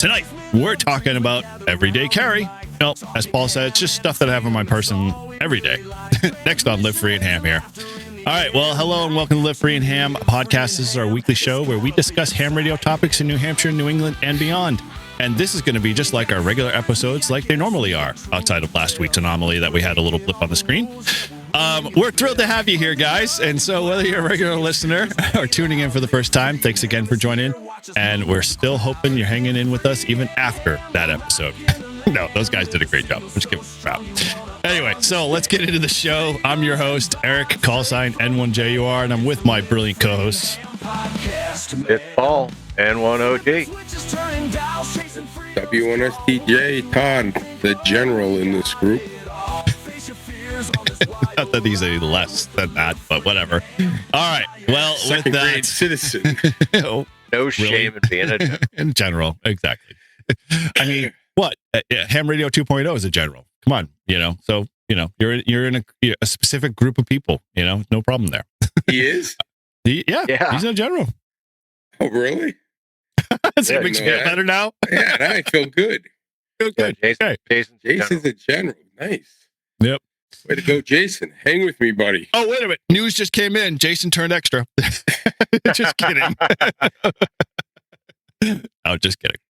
Tonight, we're talking about everyday carry. No, as Paul said, it's just stuff that I have on my person every day. Next on Live Free and Ham here. All right, well, hello and welcome to Live Free and Ham podcast. This is our weekly show where we discuss ham radio topics in New Hampshire, New England, and beyond. And this is going to be just like our regular episodes like they normally are, outside of last week's anomaly that we had a little blip on the screen. We're thrilled to have you here, guys. And so whether you're a regular listener or tuning in for the first time, thanks again for joining. And we're still hoping you're hanging in with us even after that episode. No, those guys did a great job. Just give them a crap. Anyway, so let's get into the show. I'm your host, Eric, callsign N1JUR, and I'm with my brilliant co-hosts. It's Paul, N1OG. W1STJ, Todd, the general in this group. Not that he's any less than that, but whatever. All right. Well, Second with that, grade citizen. No shame in being a general. In general, exactly. I mean, what? Ham Radio 2.0 is a general. Come on, So you're in a specific group of people. No problem there. He is? Yeah, he's a general. Oh, really? Does it make you feel better now? Yeah, now I feel good. Feel good. Yeah, Jason's a general. Nice. Yep. Way to go, Jason. Hang with me, buddy. Oh, wait a minute. News just came in. Jason turned extra. Just kidding. Oh, just kidding.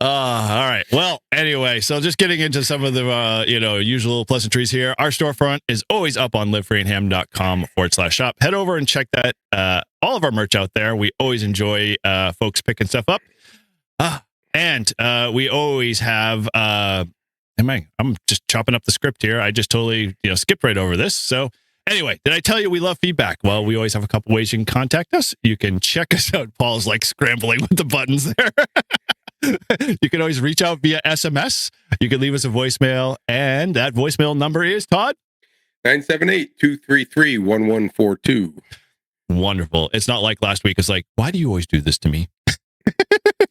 All right. Well, anyway, so just getting into some of the, usual pleasantries here. Our storefront is always up on livefreeandham.com/shop. Head over and check that. All of our merch out there. We always enjoy folks picking stuff up. And we always have, I'm just chopping up the script here. I just totally, skipped right over this. So anyway, did I tell you we love feedback? Well, we always have a couple ways you can contact us. You can check us out. Paul's like scrambling with the buttons there. You can always reach out via SMS. You can leave us a voicemail, and that voicemail number is, Todd? 978-233-1142. Wonderful. It's not like last week. It's like, why do you always do this to me?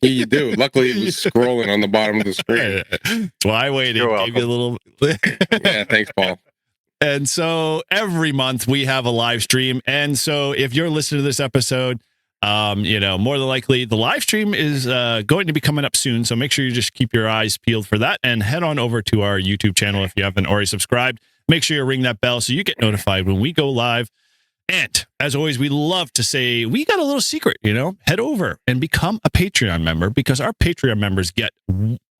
Yeah, you do. Luckily, it was scrolling on the bottom of the screen. That's why I waited. Gave you a little... Yeah, thanks, Paul. And so every month we have a live stream. And so if you're listening to this episode, more than likely the live stream is going to be coming up soon. So make sure you just keep your eyes peeled for that and head on over to our YouTube channel if you haven't already subscribed. Make sure you ring that bell so you get notified when we go live. And as always, we love to say we got a little secret, head over and become a Patreon member, because our Patreon members get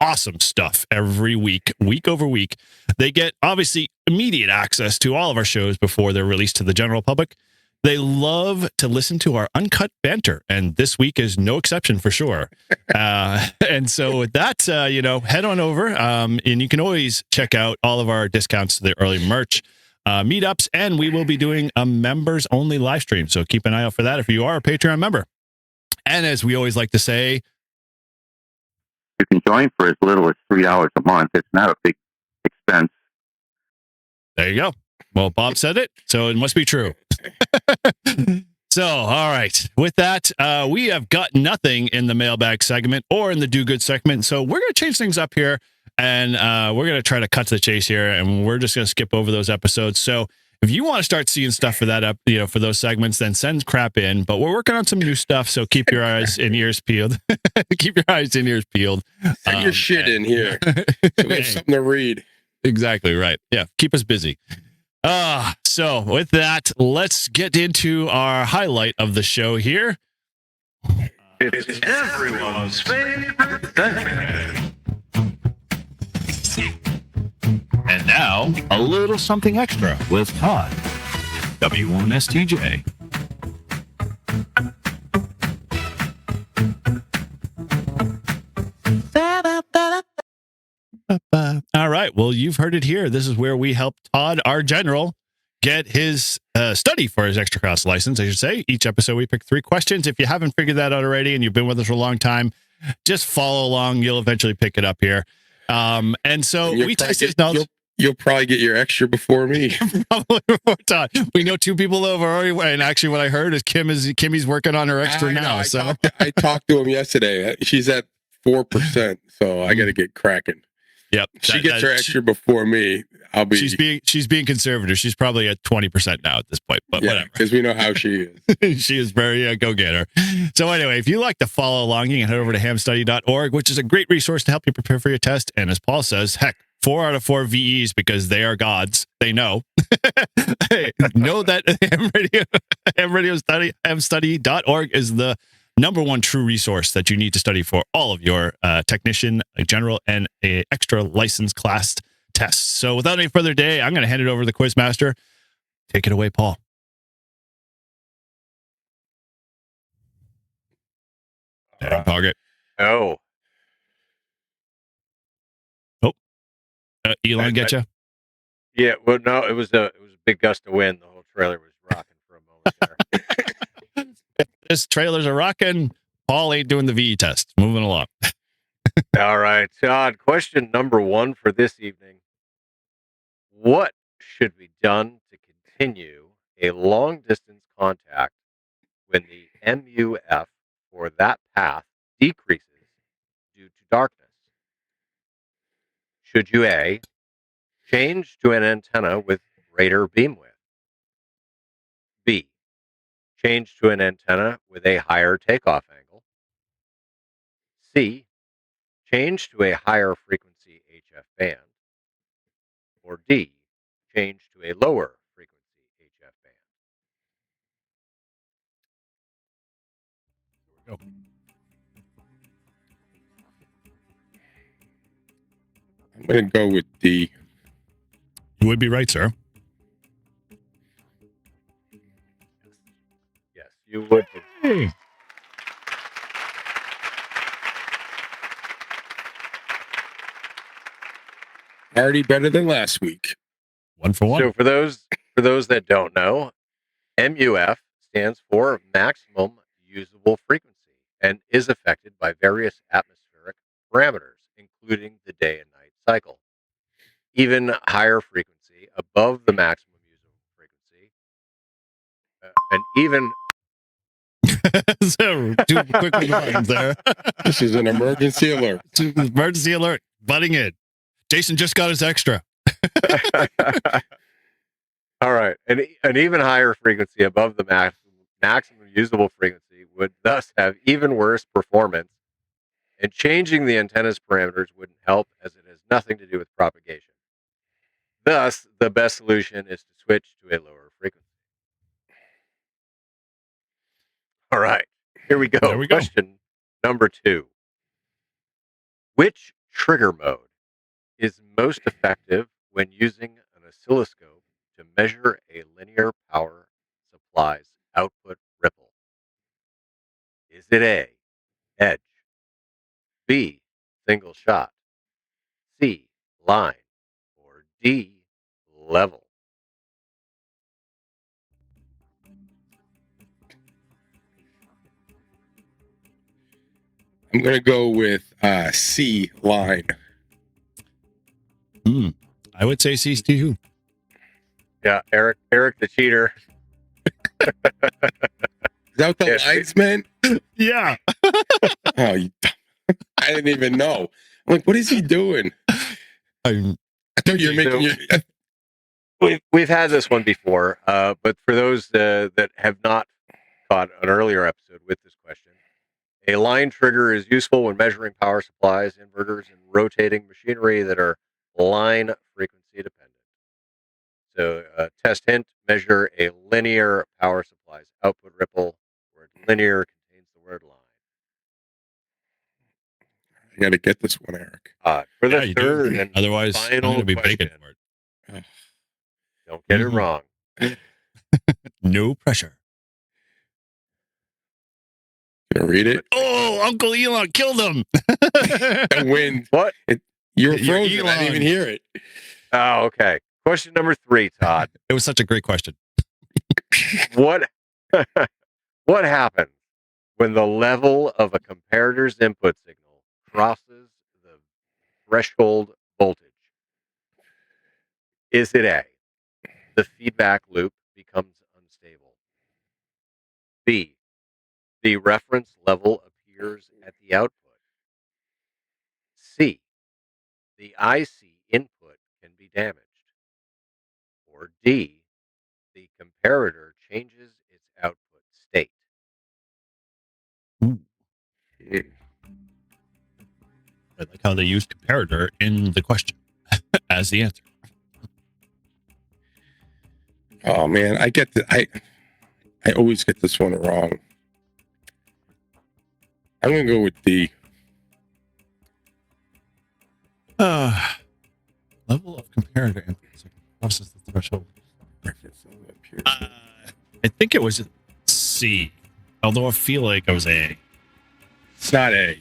awesome stuff every week over week. They get obviously immediate access to all of our shows before they're released to the general public. They love to listen to our uncut banter, and this week is no exception for sure. And so with that, head on over, and you can always check out all of our discounts to the early merch, meetups, and we will be doing a members-only live stream. So keep an eye out for that if you are a Patreon member. And as we always like to say, you can join for as little as $3 a month. It's not a big expense. There you go. Well, Bob said it, so it must be true. So, all right. With that, we have got nothing in the mailbag segment or in the do good segment. So we're going to change things up here, and we're going to try to cut to the chase here, and we're just going to skip over those episodes. So if you want to start seeing stuff for that up, for those segments, then send crap in. But we're working on some new stuff, so keep your eyes and ears peeled. Keep your eyes and ears peeled. Send your shit in here. So we have something to read. Exactly right. Yeah, keep us busy. So with that, let's get into our highlight of the show here. It's everyone's favorite thing. And now, a little something extra with Todd, W1STJ. All right. Well, you've heard it here. This is where we help Todd, our general, get his study for his extra class license, I should say. Each episode, we pick 3 questions. If you haven't figured that out already and you've been with us for a long time, just follow along. You'll eventually pick it up here. And so we test his knowledge. You'll probably get your extra before me. Probably before Todd. We know 2 people over already, and actually what I heard is Kimmy's working on her extra now. I talked to him yesterday. She's at 4%, so I got to get cracking. Yep. She gets her extra before me. I'll be. She's being conservative. She's probably at 20% now at this point, but whatever. Because we know how she is. She is very go-getter. So anyway, if you like to follow along, you can head over to hamstudy.org, which is a great resource to help you prepare for your test. And as Paul says, heck, 4 out of 4 VEs, because they are gods. They know. Know that hamstudy.org is the number one true resource that you need to study for all of your technician, general, and extra license class tests. So without any further delay, I'm going to hand it over to the quiz master. Take it away, Paul. Target. Oh. Elon, get you? Yeah. Well, no, it was a big gust of wind. The whole trailer was rocking for a moment there. This trailer's a rocking. Paul ain't doing the VE test. Moving along. All right, Todd. Question number 1 for this evening. What should be done to continue a long distance contact when the MUF for that path decreases due to darkness? Should you A, change to an antenna with greater beam width? B, change to an antenna with a higher takeoff angle? C, change to a higher frequency HF band? Or D, change to a lower frequency HF band? I'm going to go with D. You would be right, sir. Yes, you would. Hey. Already better than last week. 1 for 1. So for those that don't know, MUF stands for maximum usable frequency and is affected by various atmospheric parameters, including the day and night cycle. Even higher frequency above the maximum usable frequency, and even So, too quick with the buttons there. This is an emergency alert. Emergency alert. Butting in. Jason just got his extra. all right, an even higher frequency above the maximum usable frequency would thus have even worse performance, and changing the antenna's parameters wouldn't help, as it has nothing to do with propagation. Thus, the best solution is to switch to a lower frequency. All right, here we go. There we go. Question number 2. Which trigger mode is most effective when using an oscilloscope to measure a linear power supply's output ripple? Is it A, edge, B, single shot, C, line, or D, level? I'm going to go with C, line. I would say C's too. Yeah, Eric the cheater. Is that what the Yes. lines meant? Yeah. Oh, I didn't even know. I'm like, what is he doing? I'm, I thought you were making your. We've had this one before, but for those that have not caught an earlier episode with this question, a line trigger is useful when measuring power supplies, inverters, and rotating machinery that are line frequency dependent. So, test hint: measure a linear power supply's output ripple. Word linear contains the word line. I got to get this one, Eric. For the yeah, you third do. and Otherwise, I'm final going to be question, begging for it. don't get Mhm. it wrong. No pressure. Gonna read it. Oh, Uncle Elon killed him. The wind. What? You were You're frozen. I didn't even Elon. hear it. Oh, okay. Question number 3, Todd. It was such a great question. What what happens when the level of a comparator's input signal crosses the threshold voltage? Is it A, the feedback loop becomes unstable? B, the reference level appears at the output? C, the IC input can be damaged. Or D, the comparator changes its output state. Ooh, I like how they use comparator in the question as the answer. Oh man, I always get this one wrong. I'm gonna go with D. Level of comparator inputs crosses the threshold. I think it was C, although I feel like I was A. It's not A.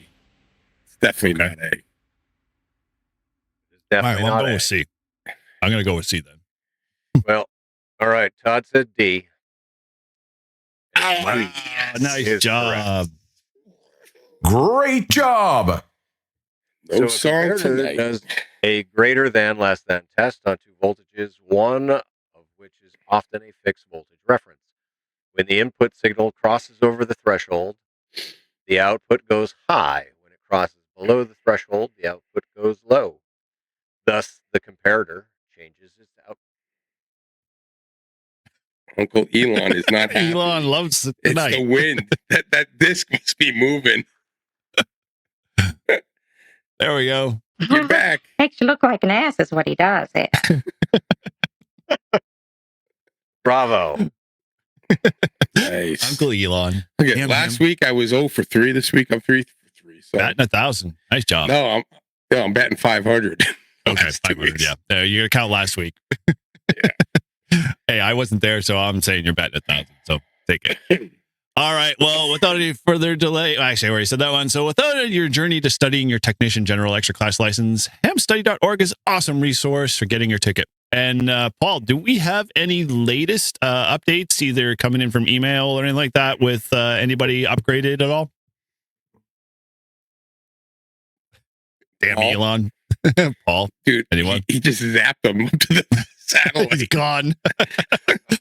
It's definitely not A. It's All right, definitely well, I'm not going A. with C. I'm going to go with C then. Well, all right. Todd said D. Wow, nice is job. Great job. No a song comparator tonight. does a greater than, less than test on two voltages, one of which is often a fixed voltage reference. When the input signal crosses over the threshold, the output goes high. When it crosses below the threshold, the output goes low. Thus, the comparator changes its output. Uncle Elon is not happy. Elon loves it It's tonight. the wind. That disc must be moving. There we go. Get back. Makes you look like an ass is what he does. Bravo. Nice. Uncle Elon. Okay, Damn last him. week I was 0 for 3. This week I'm 3 for 3. So Batting 1,000. Nice job. no, I'm batting 500. Okay, Last 2 500. weeks. Yeah. You're going to count last week. Hey, I wasn't there, so I'm saying you're batting 1,000. So take it. All right. Well, without any further delay, actually, I already said that one. So without your journey to studying your technician general extra class license, hamstudy.org is an awesome resource for getting your ticket. And Paul, do we have any latest updates, either coming in from email or anything like that, with anybody upgraded at all? Damn, Paul? Elon. Paul, Dude, anyone? he just zapped him up to the satellite. He's gone.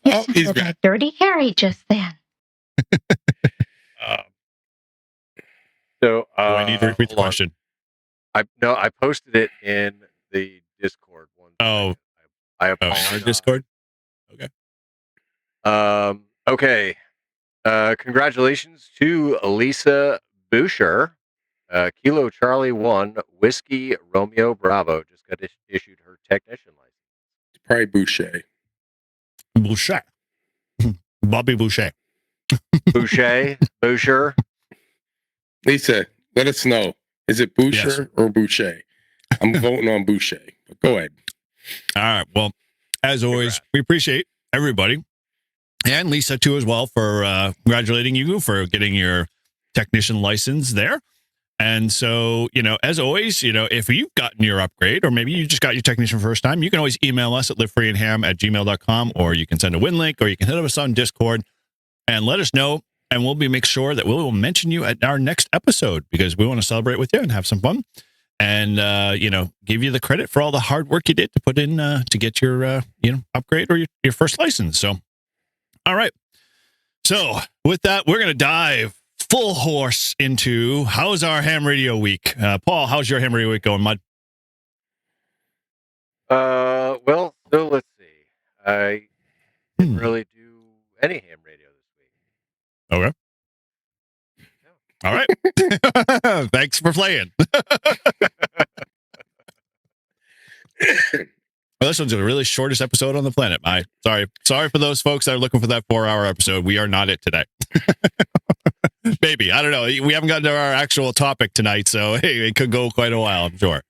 Oh, he's Look back. at Dirty Harry just then. So, Do I need to repeat the hold on. question? I posted it in the Discord one. Oh. I Oh, apologize. our Discord? Okay. Congratulations to Lisa Boucher. Kilo Charlie 1 Whiskey Romeo Bravo just got issued her technician license. Probably Boucher. Boucher. Bobby Boucher. Boucher. Lisa, let us know. Is it Boucher or Boucher? I'm voting on Boucher. But go ahead. All right. Well, as always, we appreciate everybody and Lisa too as well for congratulating you for getting your technician license there. And so, as always, if you've gotten your upgrade or maybe you just got your technician first time, you can always email us at livefreeandham@gmail.com, or you can send a win link, or you can hit us on Discord and let us know. And we'll make sure that we will mention you at our next episode, because we want to celebrate with you and have some fun. And, give you the credit for all the hard work you did to put in to get your, upgrade or your first license. So, all right. So with that, we're going to dive full horse into how's our ham radio week. Paul, how's your ham radio week going, Mud? Well, so let's see. I didn't really do any ham radio this week. Okay. All right. Thanks for playing. Well, this one's the really shortest episode on the planet. Sorry for those folks that are looking for that 4-hour episode. We are not it today. Maybe. I don't know. We haven't gotten to our actual topic tonight, so hey, it could go quite a while, I'm sure.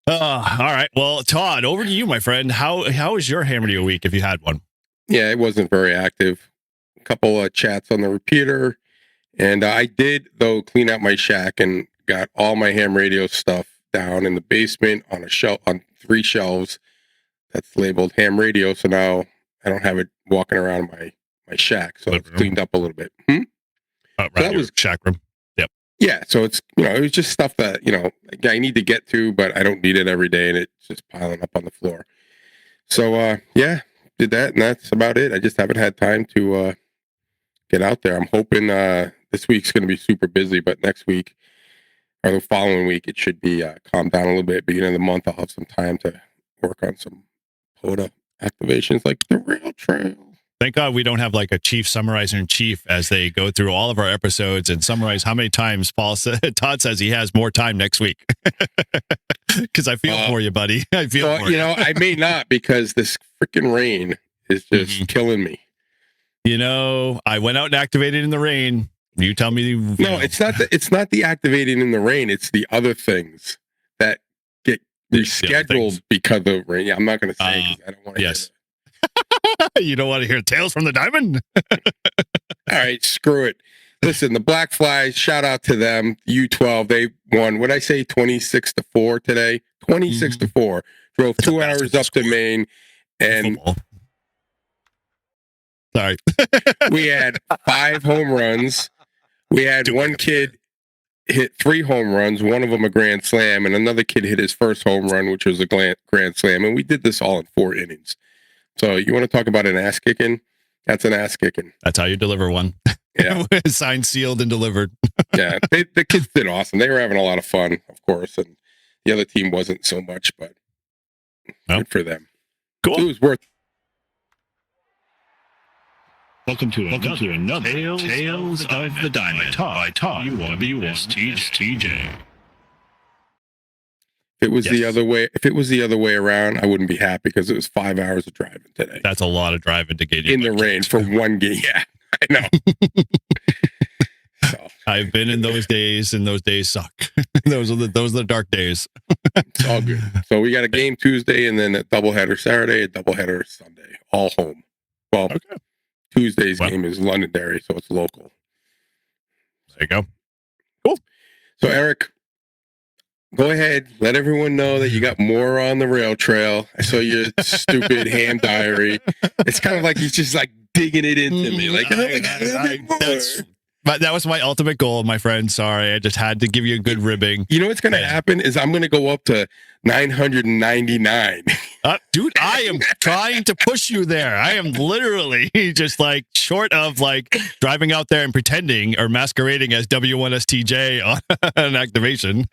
All right. Well, Todd, over to you, my friend. How was your ham radio week, if you had one? Yeah, it wasn't very active. A couple of chats on the repeater. And I did, though, clean out my shack and got all my ham radio stuff down in the basement on a shelf, on 3 shelves that's labeled ham radio. So now I don't have it walking around my shack. So it's cleaned up a little bit. Right, so that was shack room. Yep. Yeah. So it's, it was just stuff that, I need to get to, but I don't need it every day. And it's just piling up on the floor. So, yeah, did that. And that's about it. I just haven't had time to get out there. I'm hoping this week's going to be super busy, but next week or the following week, it should be calmed down a little bit. Beginning of the month, I'll have some time to work on some POTA activations like the rail trail. Thank God we don't have like a chief summarizer in chief as they go through all of our episodes and summarize how many times Todd says he has more time next week. Because I feel for you, buddy. I feel for you. I may not, because this freaking rain is just killing me. I went out and activated in the rain. You tell me. No, it's not the activating in the rain. It's the other things that get rescheduled because of rain. Yeah, I'm not going to say because I don't want to. Yes. You don't want to hear Tales from the Diamond? All right, screw it. Listen, the Black Flies, shout out to them. U12, they won. What I say, 26-4 today? 26-4. Drove 2 hours up to Maine, and sorry, we had 5 home runs. We had one kid hit 3 home runs, one of them a grand slam, and another kid hit his first home run, which was a grand slam. And we did this all in 4 innings. So you want to talk about an ass kicking? That's an ass kicking. That's how you deliver one. Yeah. Signed, sealed, and delivered. Yeah. The kids did awesome. They were having a lot of fun, of course. And the other team wasn't so much, but good for them. Cool. It was worth. Welcome to another Tales of the Diamond by Todd TJ. If it was the other way, around, I wouldn't be happy because it was 5 hours of driving today. That's a lot of driving to get in the rain for one game. Yeah, I know. So, I've been in those days, and those days suck. those are the dark days. It's all good. So we got a game Tuesday, and then a doubleheader Saturday, a doubleheader Sunday, all home. Well, Tuesday's game is Londonderry, so it's local. There you go. Cool. So Eric, go ahead. Let everyone know that you got more on the rail trail. I saw your stupid ham diary. It's kind of like he's just like digging it into me. Like, that was my ultimate goal, my friend. Sorry, I just had to give you a good ribbing. You know what's going to happen is I'm going to go up to 999. Dude, I am trying to push you there. I am literally just like short of like driving out there and pretending or masquerading as W1STJ on an activation.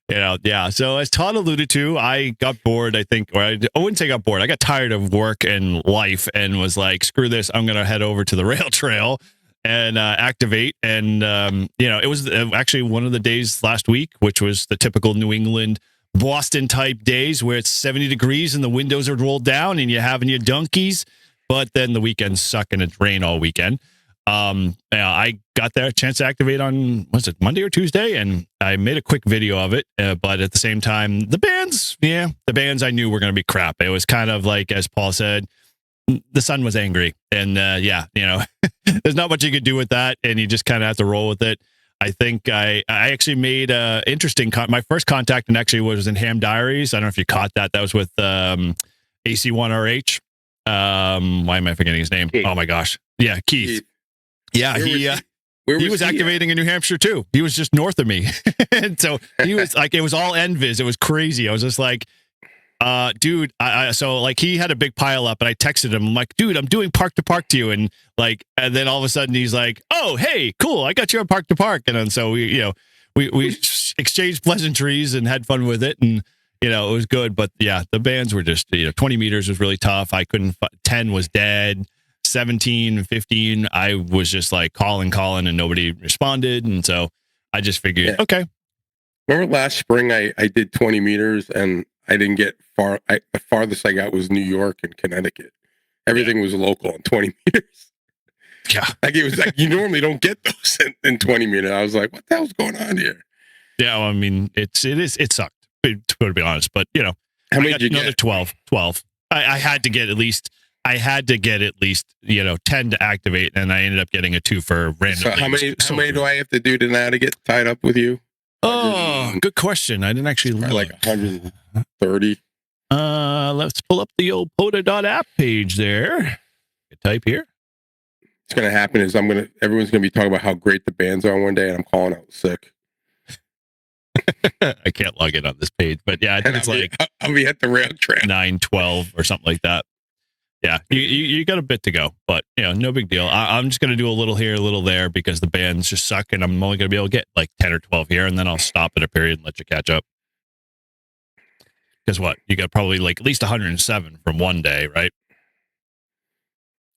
Yeah. So as Todd alluded to, I got bored, I think, or I wouldn't say got bored. I got tired of work and life and was like, screw this. I'm going to head over to the rail trail and activate. And, it was actually one of the days last week, which was the typical New England Boston type days where it's 70 degrees and the windows are rolled down and you're having your donkeys, but then the weekends suck and it's rain all weekend. I got there a chance to activate on, was it Monday or Tuesday? And I made a quick video of it. But at the same time, the bands I knew were going to be crap. It was kind of like, as Paul said, the sun was angry and there's not much you could do with that. And you just kind of have to roll with it. I think I actually made interesting. My first contact and actually was in Ham Diaries. I don't know if you caught that. That was with AC1RH. Why am I forgetting his name? Keith. Oh my gosh. Yeah, Keith. Yeah, he was activating in New Hampshire too. He was just north of me. And so he was like, it was all envis. It was crazy. I was just like, dude, so like he had a big pile up and I texted him. I'm like, dude, I'm doing park to park to you. And then all of a sudden he's like, oh, hey, cool. I got you on park to park. And then so we exchanged pleasantries and had fun with it. And, it was good. But yeah, the bands were just, 20 meters was really tough. I couldn't, 10 was dead. 17, 15, I was just like calling and nobody responded. And so I just figured, okay. Remember last spring, I did 20 meters and I didn't get far. The farthest I got was New York and Connecticut. Everything was local in 20 meters. Yeah. Like it was like, you normally don't get those in 20 meters. I was like, what the hell's going on here? Yeah. Well, I mean, it sucked to be honest, but how many did you another get? 12. I had to get at least 10 to activate, and I ended up getting a 2 for random. So how many do I have to do now to get tied up with you? Oh, good question. I didn't actually look. Like 130. Let's pull up the old POTA.app page there. Type here. What's going to happen is everyone's going to be talking about how great the bands are one day, and I'm calling out sick. I can't log in on this page, but yeah, I think it's like I'll be at the rail trail 9:12 or something like that. Yeah, you got a bit to go, but no big deal. I'm just gonna do a little here, a little there because the bands just suck, and I'm only gonna be able to get like 10 or 12 here, and then I'll stop at a period and let you catch up. Because what you got probably like at least 107 from one day, right?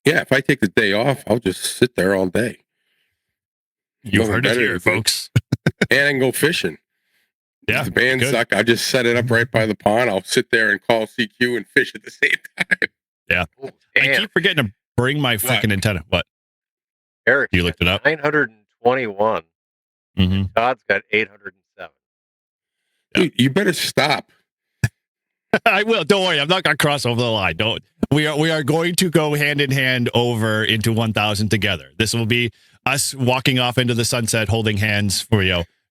Yeah, if I take the day off, I'll just sit there all day. You've Nothing heard it better here, to do. folks. And I can go fishing. Yeah, If the bands good. suck, I just set it up right by the pond. I'll sit there and call CQ and fish at the same time. Yeah. Oh, I damn. keep forgetting to bring my freaking antenna. What? Eric, You looked it up? 921. Mm-hmm. Todd's got 807. Dude, you better stop. I will. Don't worry. I'm not going to cross over the line. Don't. We are going to go hand in hand over into 1,000 together. This will be us walking off into the sunset, holding hands for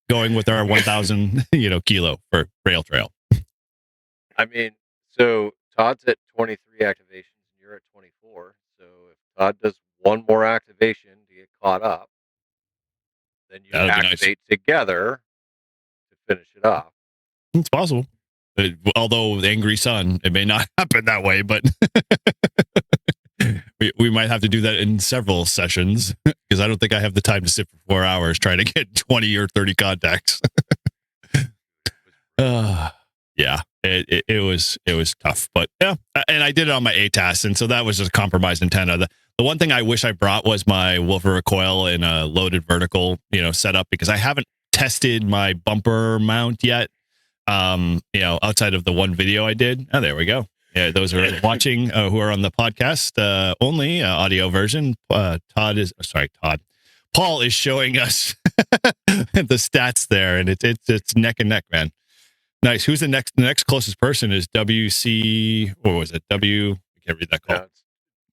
going with our 1,000 kilo for rail trail. I mean, so Todd's at 23 activations and you're at 24. So if Todd does one more activation to get caught up, then you That'd be nice. activate together to finish it off. It's possible. Although the angry sun, it may not happen that way, but we might have to do that in several sessions because I don't think I have the time to sit for 4 hours trying to get 20 or 30 contacts. Yeah, it was tough, but yeah, and I did it on my ATAS, and so that was just a compromised antenna. The one thing I wish I brought was my woofer recoil in a loaded vertical, setup because I haven't tested my bumper mount yet. Outside of the one video I did. Oh, there we go. Yeah, those are watching who are on the podcast only audio version. Paul is showing us the stats there, and it's neck and neck, man. Nice. Who's the next closest person is WC, or was it W? I can't read that call. No, it's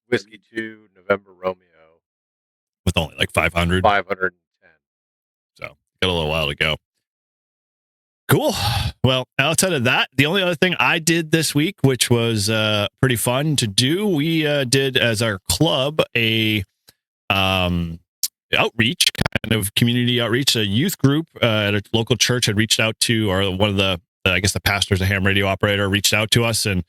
Whiskey 2, November Romeo. With only like 500. 510. So got a little while to go. Cool. Well, outside of that, the only other thing I did this week, which was pretty fun to do, we did as our club a outreach, kind of community outreach. A youth group at a local church had reached out to, or one of the pastors, a ham radio operator, reached out to us and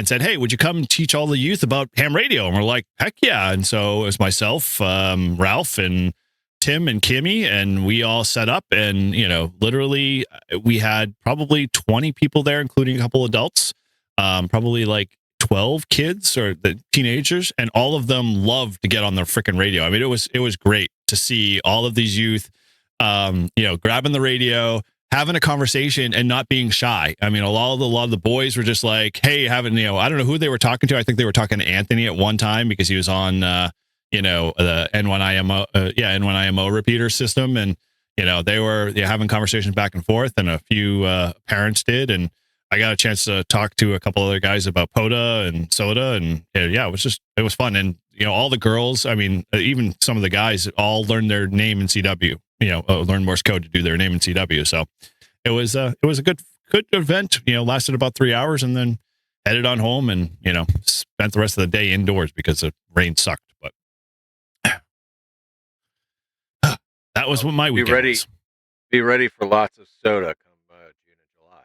said, "Hey, would you come and teach all the youth about ham radio?" And we're like, "Heck yeah!" And so it was myself, Ralph, and Tim and Kimmy, and we all set up, and literally we had probably 20 people there, including a couple adults, probably like 12 kids or the teenagers, and all of them loved to get on the freaking radio. I mean, it was great to see all of these youth, grabbing the radio, having a conversation, and not being shy. I mean, a lot of the boys were just like, "Hey, I don't know who they were talking to. I think they were talking to Anthony at one time because he was on." The N1IMO, N1IMO repeater system. And, they were having conversations back and forth, and a few parents did. And I got a chance to talk to a couple other guys about POTA and SOTA. And it was fun. And, all the girls, I mean, even some of the guys all learned their name in CW, learned Morse code to do their name in CW. So it was a good event, lasted about 3 hours, and then headed on home and, spent the rest of the day indoors because the rain sucked. But that was what my weekend was. Be ready for lots of soda come June and July.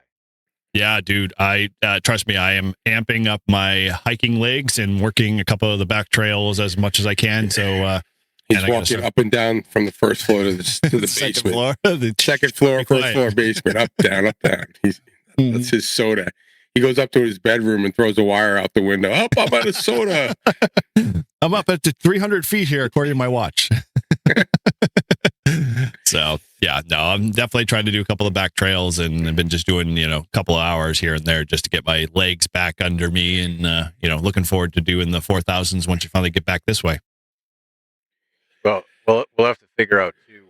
Yeah, dude. I trust me, I am amping up my hiking legs and working a couple of the back trails as much as I can. So he's walking up and down from the first floor to the basement. Floor, the second floor, first floor, basement, up, down. That's his soda. He goes up to his bedroom and throws a wire out the window. Up, I'm out of soda. I'm up at 300 feet here, according to my watch. So, yeah, no, I'm definitely trying to do a couple of back trails, and I've been just doing, a couple of hours here and there just to get my legs back under me, and, looking forward to doing the 4,000s once you finally get back this way. Well, we'll have to figure out too,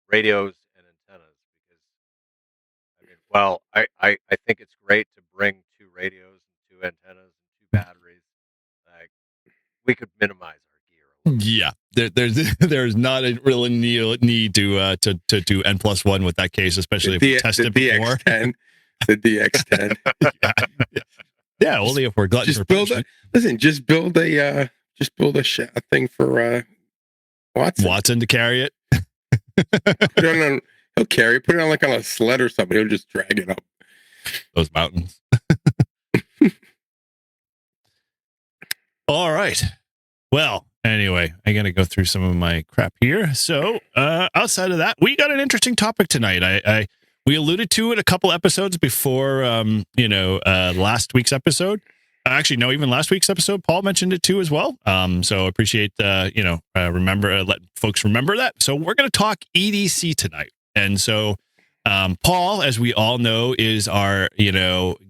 radios and antennas, because I think it's great to bring 2 radios and 2 antennas and 2 batteries. Like, we could minimize our gear. Yeah, there's not a really need to do N+1 with that case, especially if we tested before. The DX10. Yeah, only if we're gluttons for punishment. Just build a thing for Watson to carry it. He'll carry it. Put it on on a sled or something. He'll just drag it up those mountains. All right. Well, anyway, I got to go through some of my crap here. So, outside of that, we got an interesting topic tonight. We alluded to it a couple episodes before, last week's episode. Actually, no, even last week's episode, Paul mentioned it too as well. So appreciate, let folks remember that. So we're going to talk EDC tonight. And so, Paul, as we all know, is our,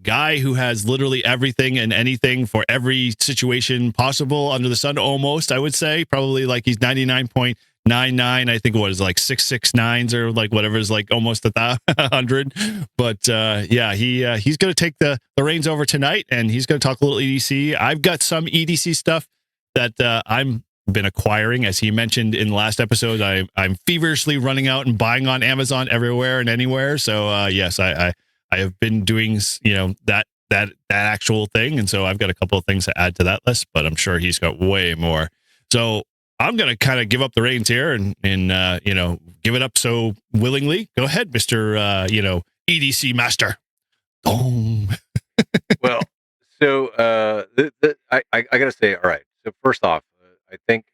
guy who has literally everything and anything for every situation possible under the sun, almost, I would say. Probably like he's 99.99. I think what is like 669s or like whatever is like almost 100. But he's going to take the reins over tonight, and he's going to talk a little EDC. I've got some EDC stuff that I'm been acquiring, as he mentioned in the last episode. I'm feverishly running out and buying on Amazon everywhere and anywhere. So yes, I have been doing that actual thing, and so I've got a couple of things to add to that list, but I'm sure he's got way more. So I'm going to kind of give up the reins here and give it up so willingly. Go ahead, Mr. EDC master. Boom. Well, so I got to say, all right. So first off, I think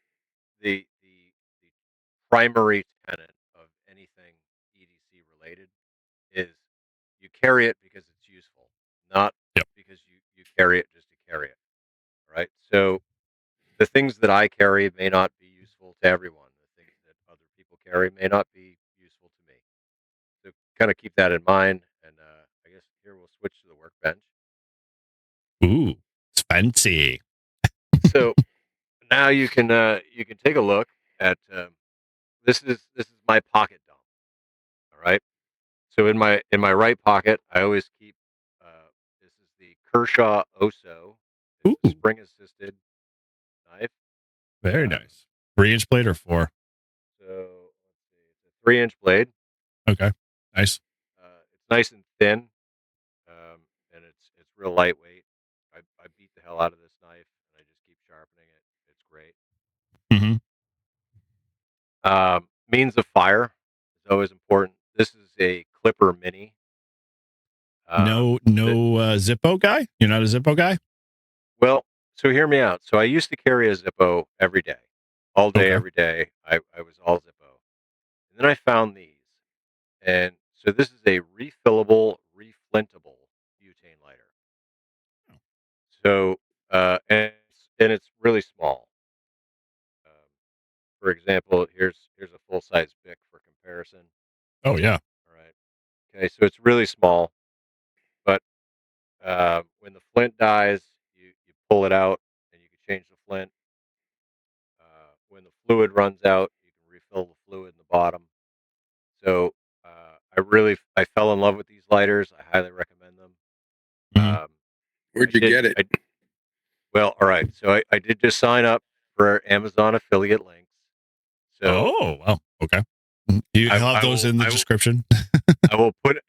the primary tenet of anything EDC related is you carry it because it's useful, not Yep. because you carry it just to carry it. Right. So the things that I carry may not be useful to everyone. The things that other people carry may not be useful to me. So kind of keep that in mind. And I guess here we'll switch to the workbench. Ooh, it's fancy. So now you can take a look at this is my pocket dump. All right. So in my right pocket, I always keep this is the Kershaw Oso. It's a Ooh. spring assisted knife. Very nice. 3-inch blade or 4? So let's see, it's a 3-inch blade. Okay, nice. It's nice and thin, and it's real lightweight. I beat the hell out of this knife, and I just keep sharpening it. It's great. Mm-hmm. Means of fire is always important. This is a Clipper Mini. No Zippo guy? You're not a Zippo guy? Well, so hear me out. So I used to carry a Zippo every day, all day, Okay. every day. I was all Zippo. And then I found these. And so this is a refillable, reflintable butane lighter. So, and it's really small. Um, for example, here's a full size Bic for comparison. Oh yeah. All right. Okay, so it's really small, but when the flint dies, you pull it out and you can change the flint. When the fluid runs out, you can refill the fluid in the bottom. So I fell in love with these lighters. I highly recommend them. Mhm. Where'd you get it? Well, all right. So I did just sign up for Amazon affiliate links. So Oh wow. Okay. You have those in the description. I will put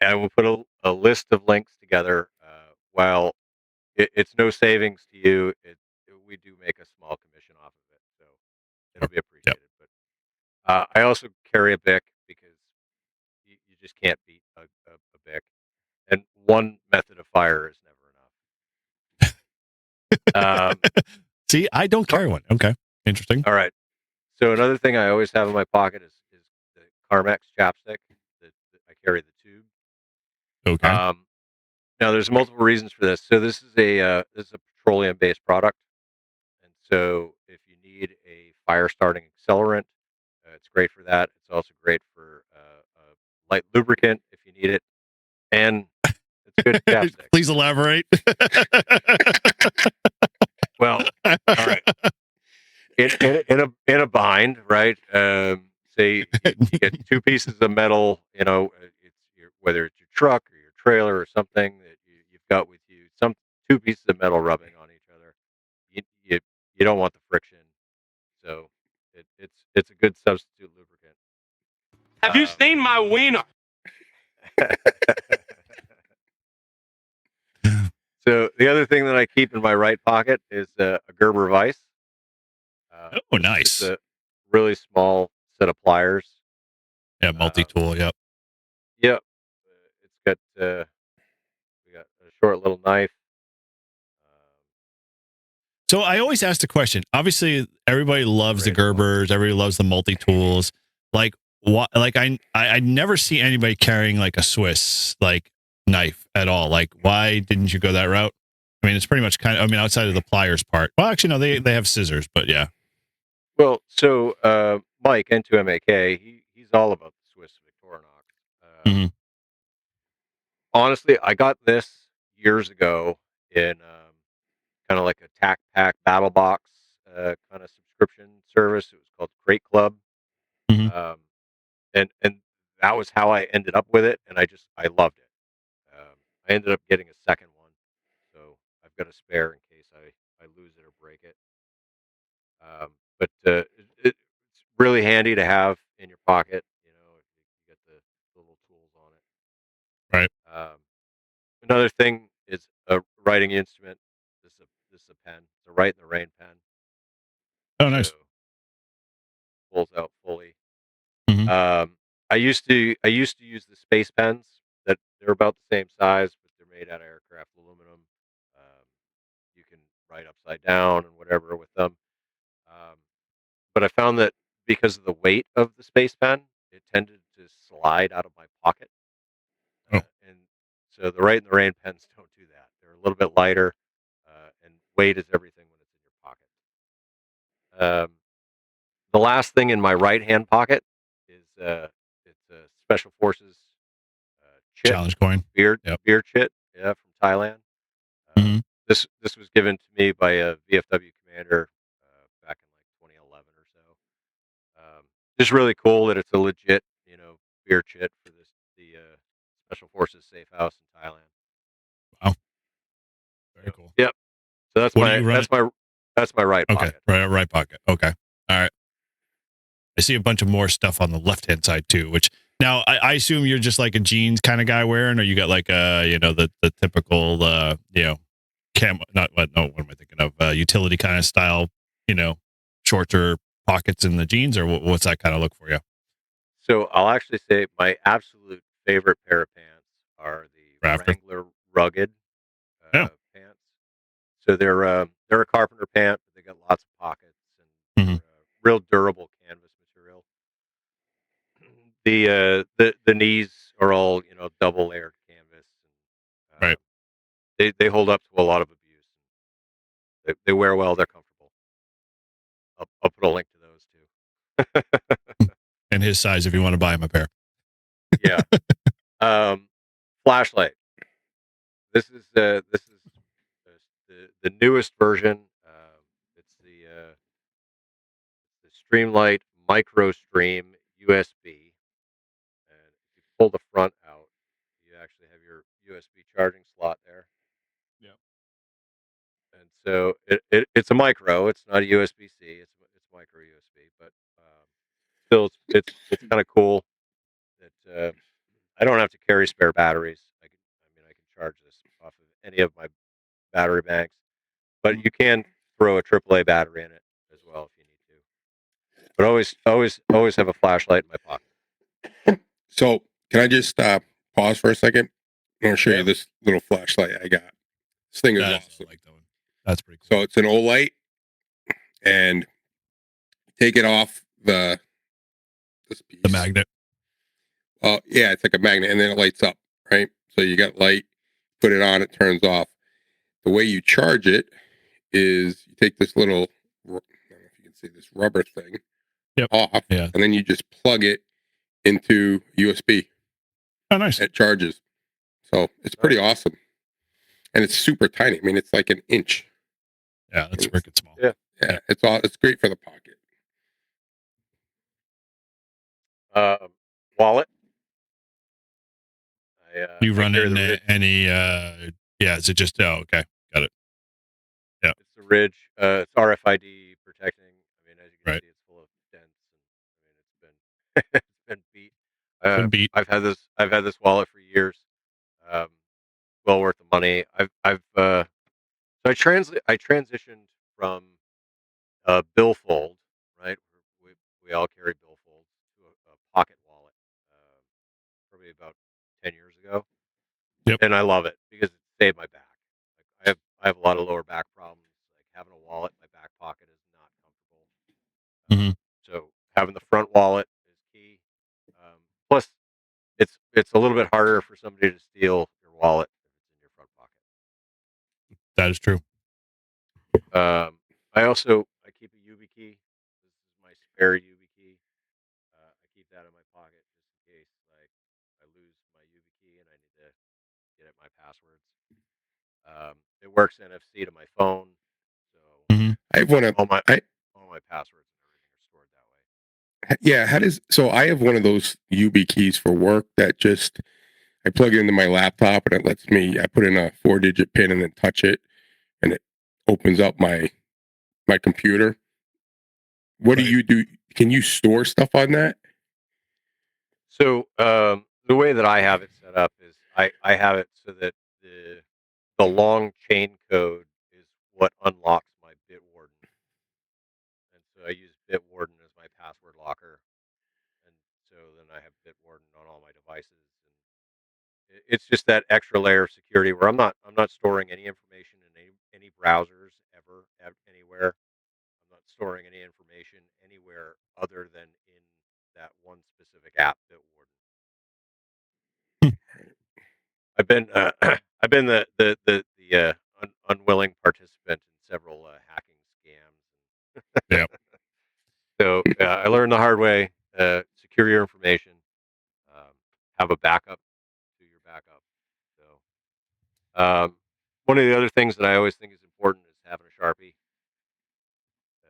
a list of links together. While it's no savings to you, we do make a small commission off of it, so it'll be appreciated. Yep. But I also carry a Bic because you just can't beat a Bic, and one method of fire is never enough. See, I don't carry one. Okay, interesting. All right. So another thing I always have in my pocket is the Carmex chapstick. That I carry the tube. Okay. Now there's multiple reasons for this. So this is a petroleum based product, and so if you need a fire starting accelerant, it's great for that. It's also great for light lubricant if you need it, and it's good chapstick. Please elaborate. Well, all right. In a bind, right? Say you get two pieces of metal. Whether it's your truck or your trailer or something that you've got with you. Some two pieces of metal rubbing on each other. You don't want the friction, so it's a good substitute lubricant. Have you seen my wiener? So the other thing that I keep in my right pocket is a Gerber vise. Oh, nice. It's a really small set of pliers. Yeah, multi-tool. Yep. Yep. It's got we got a short little knife. So I always ask the question. Obviously, everybody loves the Gerbers. Everybody loves the multi-tools. Like what? Like I never see anybody carrying like a Swiss like knife at all. Like why didn't you go that route? I mean, it's pretty much kind of. I mean, outside of the pliers part. Well, actually, no, they have scissors, but yeah. Well, so Mike N2MAK, he's all about the Swiss Victorinox. Mhm. Honestly, I got this years ago in kind of like a tack pack battle box kind of subscription service. It was called Crate Club, Mhm. and that was how I ended up with it, and I loved it. I ended up getting a second one, so I've got a spare in case I lose it or break it. But it's really handy to have in your pocket. You know, you get the little tools on Right. it. Another thing is a writing instrument. This is a pen. It's a Write in the Rain pen. Oh, nice. So pulls out fully. Mhm. I used to use the space pens that they're about the same size, but they're made out of aircraft aluminum. Um, you can write upside down and whatever with them. Um, but I found that because of the weight of the space pen, it tended to slide out of my pocket. Oh. And so the Write in the Rain pens don't do that. They're a little bit lighter, and weight is everything when it's in your pocket. The last thing in my right hand pocket is it's a Special Forces chit, Challenge coin. beer Yep. beer chit, yeah, from Thailand. Mhm. This was given to me by a VFW commander back in like 2011 or so. Just really cool that it's a legit, beer chit for the Special Forces safe house in Thailand. Wow. Very cool. Yep. So What do you run? That's my right Okay. pocket. Right pocket. Okay. All right. I see a bunch of more stuff on the left hand side too, which now I assume you're just like a jeans kind of guy wearing, or you got like the typical what am I thinking of? Utility kind of style, shorter pockets in the jeans, or what's that kind of look for you? So I'll actually say my absolute favorite pair of pants are the Rafter. Wrangler Rugged Yeah. pants. So they're a carpenter pant, but they got lots of pockets and Mhm. they're real durable canvas material. The knees are all double layered canvas. And, Right. they hold up to a lot of abuse. They wear well. They're comfortable. I'll put a link to those too. And his size, if you want to buy him a pair. Yeah. Flashlight. This is the newest version. It's the Streamlight Micro Stream USB, and if you pull the front out, you actually have your USB charging slot there. Yep. And so it's a micro. It's not a USB C. It's micro USB, but still, it's kind of cool that I don't have to carry spare batteries. I can charge this off of any of my battery banks, but you can throw a AAA battery in it as well if you need to. But always have a flashlight in my pocket. So can I just pause for a second? I want to show Yeah. you this little flashlight I got. This thing is awesome. I like that one. That's pretty cool. So it's an Olight, and take it off this piece. The magnet. Oh yeah, it's like a magnet, and then it lights up, right? So you got light, put it on, it turns off. The way you charge it is you take this little, I don't know if you can see this rubber thing off, Yeah. and then you just plug it into USB. Oh, nice. It charges. So it's pretty awesome. And it's super tiny. I mean, it's like an inch. Yeah, that's wicked small. Yeah. Yeah, it's great for the pocket. Wallet. You I run carry in the Ridge. any is it just okay. Got it. Yeah. It's the Ridge. It's RFID protecting. I mean, as you can Right. see, it's full of dents, and I mean, it's been beat. Been beat. I've had this wallet for years. Um, well worth the money. So I transitioned from billfold, right? We all carry billfolds to a pocket wallet, probably about 10 years ago. Yep. And I love it because it saved my back. Like I have a lot of lower back problems. I having a wallet in my back pocket is not comfortable. Mhm. So having the front wallet is key. Plus, it's a little bit harder for somebody to steal your wallet if it's in your front pocket. That is true. I keep a UV key. This is my spare UV key. I keep that in my pocket just in case, like, I lose my UV key and I need to get at my passwords. It works NFC to my phone, so Mhm. I have one of all my I all my passwords and everything are stored that way. yeah. How does so? I have one of those UB keys for work that just I plug it into my laptop and it lets me. I put in a 4-digit pin and then touch it, and it opens up my computer. What do Right. you do? Can you store stuff on that? So the way that I have it set up is I have it so that the long chain code is what unlocks my Bitwarden, and so I use Bitwarden as my password locker, and so then I have Bitwarden on all my devices, and it's just that extra layer of security where I'm not storing any information in any browsers anywhere. I'm not storing any information anywhere other than in that one specific app, Bitwarden. Hmm. I've been the unwilling participant in several hacking scams. Yeah. So I learned the hard way: secure your information, um, have a backup to your backup. So one of the other things that I always think is important is having a Sharpie.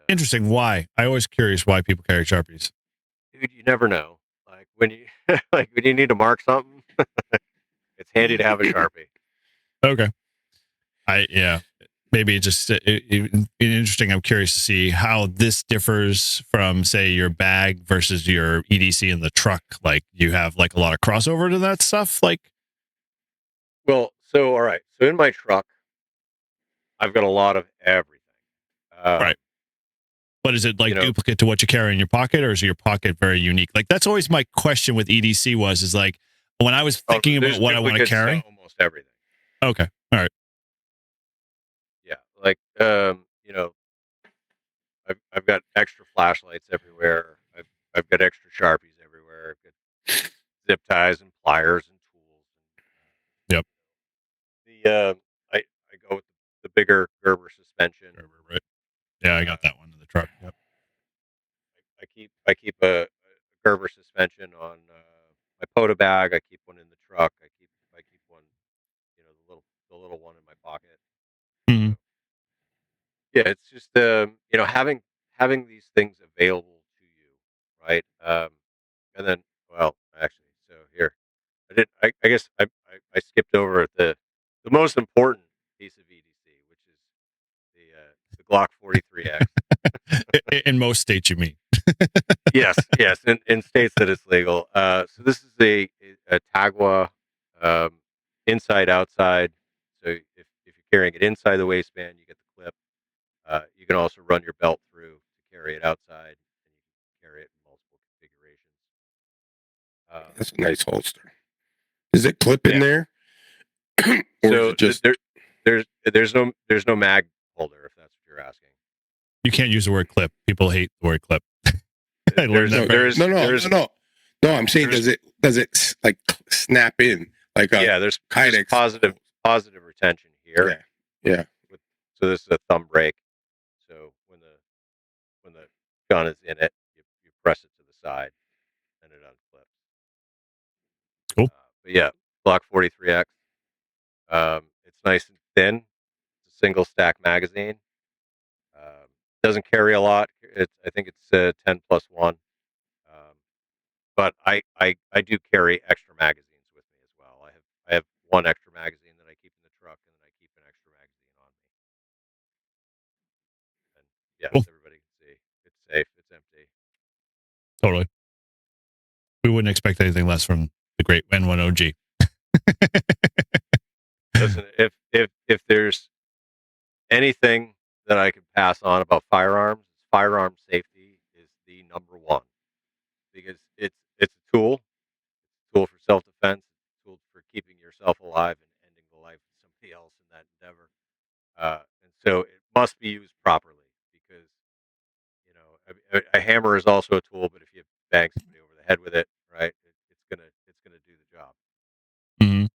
Interesting. Why? I always curious why people carry Sharpies. Dude, you never know. Like when you like when you need to mark something, it's handy to have a Sharpie. Okay. Yeah. Maybe it just interesting. I'm curious to see how this differs from, say, your bag versus your EDC in the truck. Like, you have like a lot of crossover to that stuff. Like, Well, so all right. So in my truck, I've got a lot of everything. right. But is it You like know, duplicate to what you carry in your pocket, or is your pocket very unique? Like, that's always my question with EDC is like, when I was thinking about there's what I want to duplicates to carry. almost everything. Okay. All right. Yeah, like I've got extra flashlights everywhere. I've got extra Sharpies everywhere. I've got zip ties and pliers and tools. Yep. The I go with the bigger Gerber suspension. Right. Yeah, I got that one in the truck. Yep. I keep a Gerber suspension on my Poda bag. I keep one in the truck. I keep one, the little one in my pocket. Mhm. Yeah, it's just having these things available to you, right? And then, well, actually, so here I did. I guess I skipped over the most important piece of EDC, which is the Glock 43X. In most states, you mean? Yes, in states that it's legal. So this is a Tagua, um, inside outside. So if you're carrying it inside the waistband, you get the clip. You can also run your belt through to carry it outside, and you can carry it in multiple configurations. That's a nice holster. Does it clip in Yeah. there, or is So it just? there's no mag holder, if that's what you're asking. You can't use the word clip. People hate the word clip. I learned There's that. No, no, no, there's no, no. No, I'm saying there's does it like snap in like a yeah there's Kydex? positive retention here. Yeah, yeah. With, so this is a thumb brake. So when the gun is in it, you press it to the side, and it unclips. Cool. But yeah, Glock 43X. It's nice and thin. It's a single stack magazine. Um, doesn't carry a lot. I think it's 10+1. Um, but I do carry extra magazines with me as well. I have one extra magazine that I keep in the truck, and then I keep an extra magazine on me. And yes, Cool. everybody can see it's safe. It's empty. Totally. We wouldn't expect anything less from the great N1 OG. Listen, if there's anything that I could pass on about firearms, firearm safety is the number one, because it's a tool for self defense, a tool for keeping yourself alive and ending the life of somebody else in that endeavor. And so it must be used properly because a hammer is also a tool, but if you bang somebody over the head with it, right, it's gonna do the job. Mm-hmm.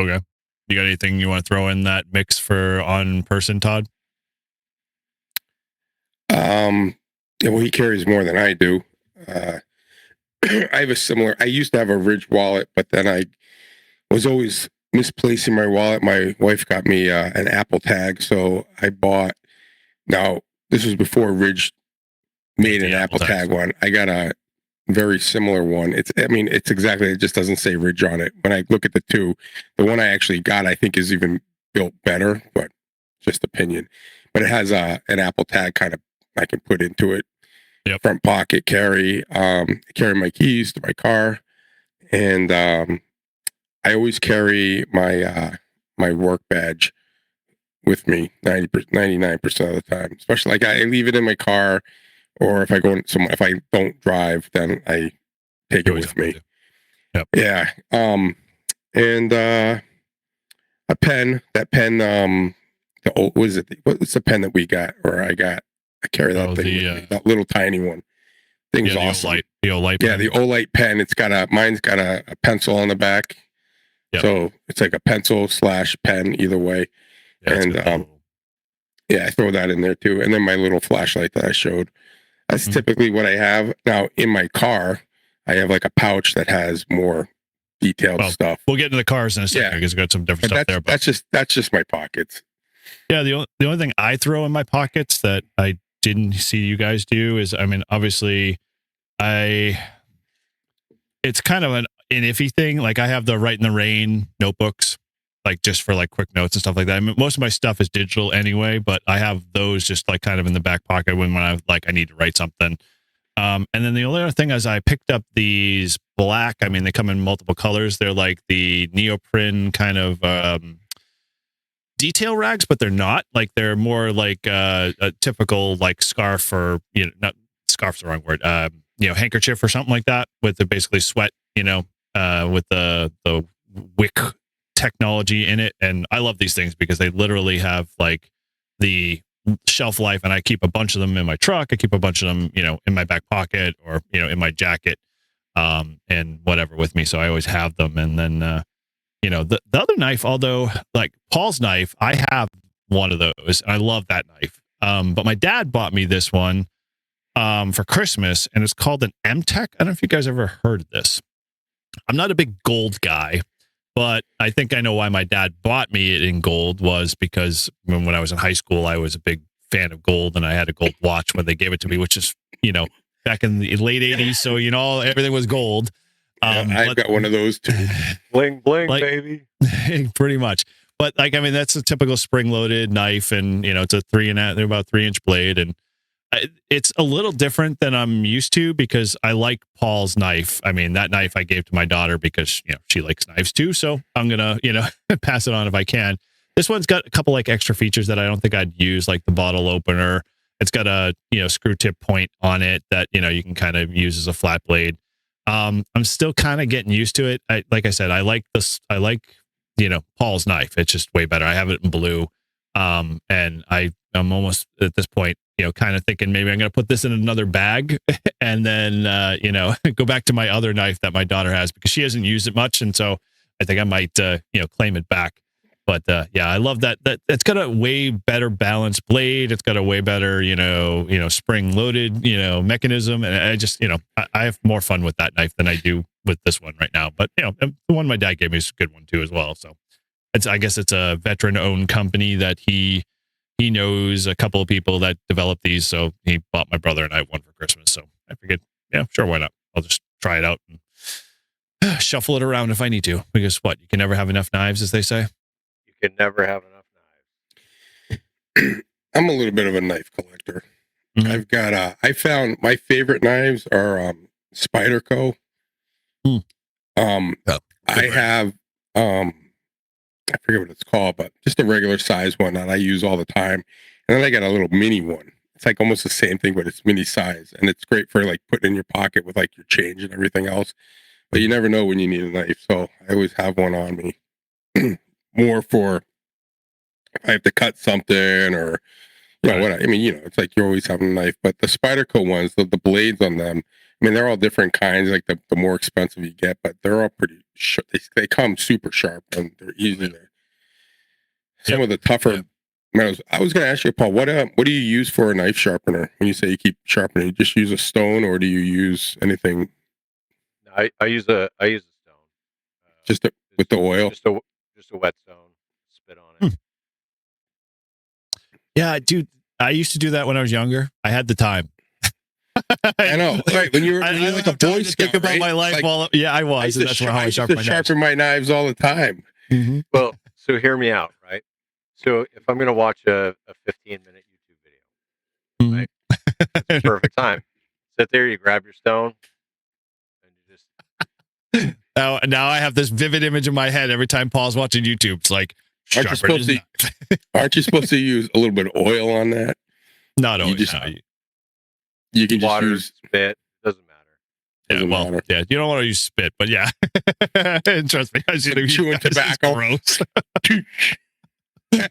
Okay. You got anything you want to throw in that mix for on person, Todd? Yeah, well, he carries more than I do. I have a similar. I used to have a Ridge wallet, but then I was always misplacing my wallet. My wife got me an Apple tag, so I bought. Now this was before Ridge made an Apple tag one. I got a very similar one. It's exactly. It just doesn't say Ridge on it. When I look at the two, the one I actually got, I think, is even built better, but just opinion. But it has an Apple tag kind of I can put into it. Yep. Front pocket carry. Carry my keys to my car, and I always carry my my work badge with me 99% of the time. Especially like I leave it in my car, or if I go if I don't drive, then I take it with me. Yep. Yeah. And a pen. That pen. The old what is it? What's the pen that we got or I got? I carry that thing with me, that little tiny one. Thing's awesome. The Olight yeah, pen. the Olight pen. Mine's got a pencil on the back. Yep. So it's like a pencil / pen either way. Yeah, and I throw that in there too. And then my little flashlight that I showed. That's typically what I have. Now in my car, I have like a pouch that has more detailed stuff. We'll get into the cars in a second because we've got some different stuff there. But that's just my pockets. Yeah, the only thing I throw in my pockets that I didn't see you guys do is, obviously, it's kind of an iffy thing. Like I have the Write in the Rain notebooks, like just for like quick notes and stuff like that. Most of my stuff is digital anyway, but I have those just like kind of in the back pocket when I need to write something. And then the only other thing is I picked up these black. They come in multiple colors. They're like the neoprene kind of detail rags, but they're not. Like they're more like a typical like scarf or not scarf's the wrong word. Handkerchief or something like that with the basically sweat. With the wick technology in it, and I love these things because they literally have like the shelf life, and I keep a bunch of them in my truck. I keep a bunch of them, in my back pocket or in my jacket, and whatever with me. So I always have them. And then the other knife, although like Paul's knife, I have one of those, and I love that knife. But my dad bought me this one for Christmas, and it's called an MTech. I don't know if you guys ever heard of this. I'm not a big gold guy, but I think I know why my dad bought me it in gold was because when I was in high school, I was a big fan of gold, and I had a gold watch when they gave it to me, which is, back in the late 80s. So, everything was gold. I've got one of those too. Bling, bling, baby. Pretty much. But that's a typical spring-loaded knife, and, it's a 3-inch blade, and it's a little different than I'm used to because I like Paul's knife. That knife I gave to my daughter because, she likes knives too. So I'm going to, pass it on if I can. This one's got a couple like extra features that I don't think I'd use, like the bottle opener. It's got a, screw tip point on it that, you can kind of use as a flat blade. I'm still kind of getting used to it. Like I said, I like this. I like, Paul's knife. It's just way better. I have it in blue. And I'm almost at this point, kind of thinking maybe I'm going to put this in another bag and then, go back to my other knife that my daughter has because she hasn't used it much. And so I think I might, claim it back. But I love that it's got a way better balanced blade. It's got a way better, spring loaded, mechanism. And I just, I have more fun with that knife than I do with this one right now. But, the one my dad gave me is a good one too, as well. So I guess it's a veteran owned company that he knows a couple of people that develop these. So he bought my brother and I one for Christmas. So I figured, sure, why not? I'll just try it out and shuffle it around if I need to. Because you can never have enough knives, as they say. You can never have enough knives. I'm a little bit of a knife collector. Mm-hmm. I've got I found my favorite knives are Spyderco. I have I forget what it's called, but just a regular size one that I use all the time. And then I got a little mini one. It's like almost the same thing, but it's mini size. And it's great for like putting in your pocket with like your change and everything else. But you never know when you need a knife. So I always have one on me. More for if I have to cut something or what I mean, it's like you always have a knife, but the Spyderco ones, the blades on them, I mean, they're all different kinds. Like the more expensive you get, but they're all pretty. They come super sharp and they're easy to. Some of the tougher. I was going to ask you, Paul, what do you use for a knife sharpener when you say you keep sharpening? You just use a stone, or do you use anything? No, I use a stone. Just with the oil. Just a wet stone. Spit on it. Yeah, dude. I used to do that when I was younger. I had the time. I know, right? When you're like a Boy Scout, think about right? my life. Like, I was. And that's how I sharpen my knives all the time. Mm-hmm. Well, so hear me out, right? So if I'm going to watch a 15-minute YouTube video, right? It's the perfect time. Sit there, you grab your stone, and you just. Now I have this vivid image in my head every time Paul's watching YouTube. It's like, aren't you supposed to use a little bit of oil on that? Not always. You can just water, use spit. Doesn't matter. Yeah, you don't want to use spit, but yeah. Trust me, I see chewing tobacco. Gross.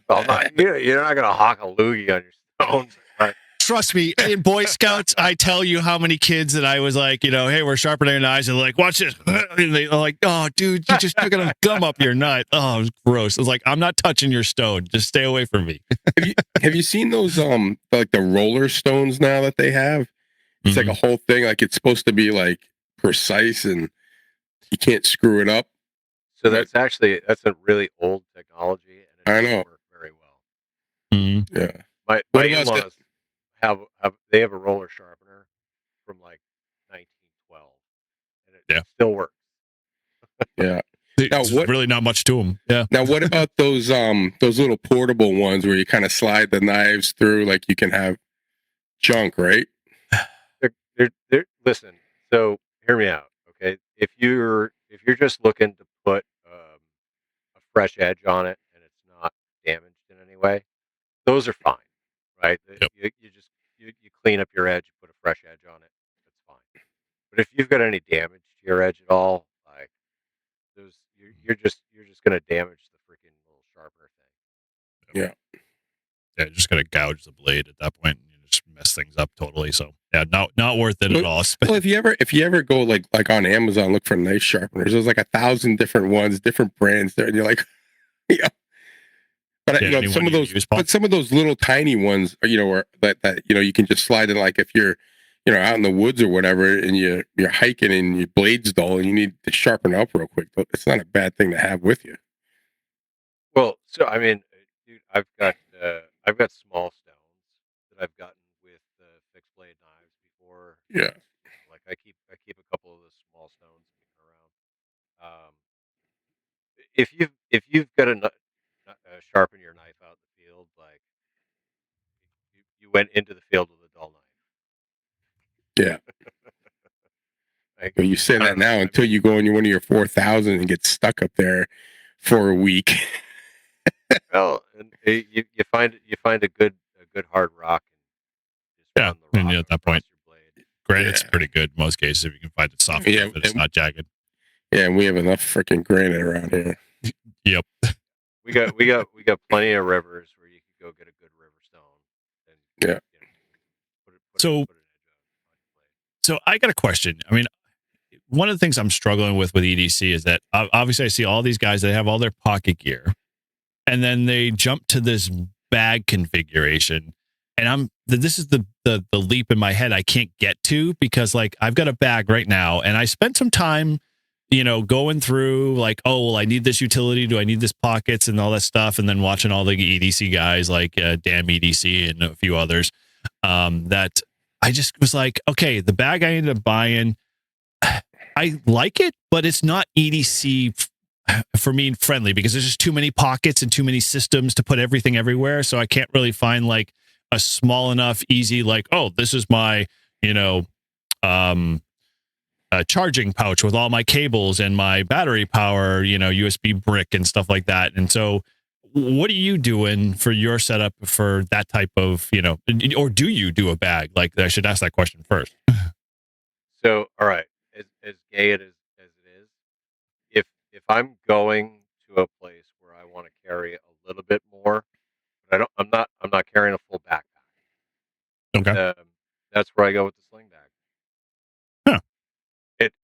Well, you're not going to hawk a loogie on your stone. But trust me, in Boy Scouts, I tell you how many kids that I was like, hey, we're sharpening our knives, and like, watch this. And they're like, oh, dude, you're going to gum up your nut. Oh, it was gross. It's like, I'm not touching your stone. Just stay away from me. Have you seen those, like the roller stones now that they have? It's like a whole thing. Like it's supposed to be like precise and you can't screw it up. So that's a really old technology, and it doesn't work very well. Mm-hmm. Yeah. My in-laws they have a roller sharpener from like 1912, and it still works. Yeah. Now, really not much to them. Yeah. Now, what about those little portable ones where you kind of slide the knives through, like you can have junk, right? Listen. So hear me out, okay? If you're just looking to put a fresh edge on it and it's not damaged in any way, those are fine, right? Yep. You clean up your edge, you put a fresh edge on it, that's fine. But if you've got any damage to your edge at all, like those, you're just going to damage the freaking little sharpener thing. Yeah. Yeah, just going to gouge the blade at that point and just mess things up totally. So yeah, not worth it at all. Well, if you ever go like on Amazon, look for knife sharpeners. There's like 1,000 different ones, different brands there, and you're like, yeah. But some of those little tiny ones, or that you can just slide in. Like if you're, out in the woods or whatever, and you're hiking and your blade's dull and you need to sharpen up real quick. It's not a bad thing to have with you. Well, so I mean, dude, I've got small stones that I've gotten with fixed blade knives before. Yeah. Like I keep a couple of the small stones around. If you've got to sharpen your knife out in the field, like you went into the field with a dull knife. Yeah. You say that now until you go in one of your 4,000 and get stuck up there for a week. Well, and you find a good hard rock. And just at that point, granite's pretty good in most cases if you can find it soft enough that it's not jagged. Yeah, and we have enough freaking granite around here. Yep. We got plenty of rivers where you can go get a good river stone. And, So I got a question. I mean, one of the things I'm struggling with EDC is that obviously I see all these guys, they have all their pocket gear and then they jump to this bag configuration. And this is the leap in my head I can't get to because like I've got a bag right now and I spent some time, going through like, oh, well, I need this utility. Do I need this pockets and all that stuff? And then watching all the EDC guys like Damn EDC and a few others that I just was like, okay, the bag I ended up buying, I like it, but it's not EDC for me friendly because there's just too many pockets and too many systems to put everything everywhere. So I can't really find like a small enough, easy, like, oh, this is my, charging pouch with all my cables and my battery power, USB brick and stuff like that. And so what are you doing for your setup for that type of, or do you do a bag? Like I should ask that question first. So, all right, as gay as it is, if I'm going to a place where I want to carry a little bit more, but I'm not carrying a full backpack. Okay. That's where I go with the sling bag. Huh.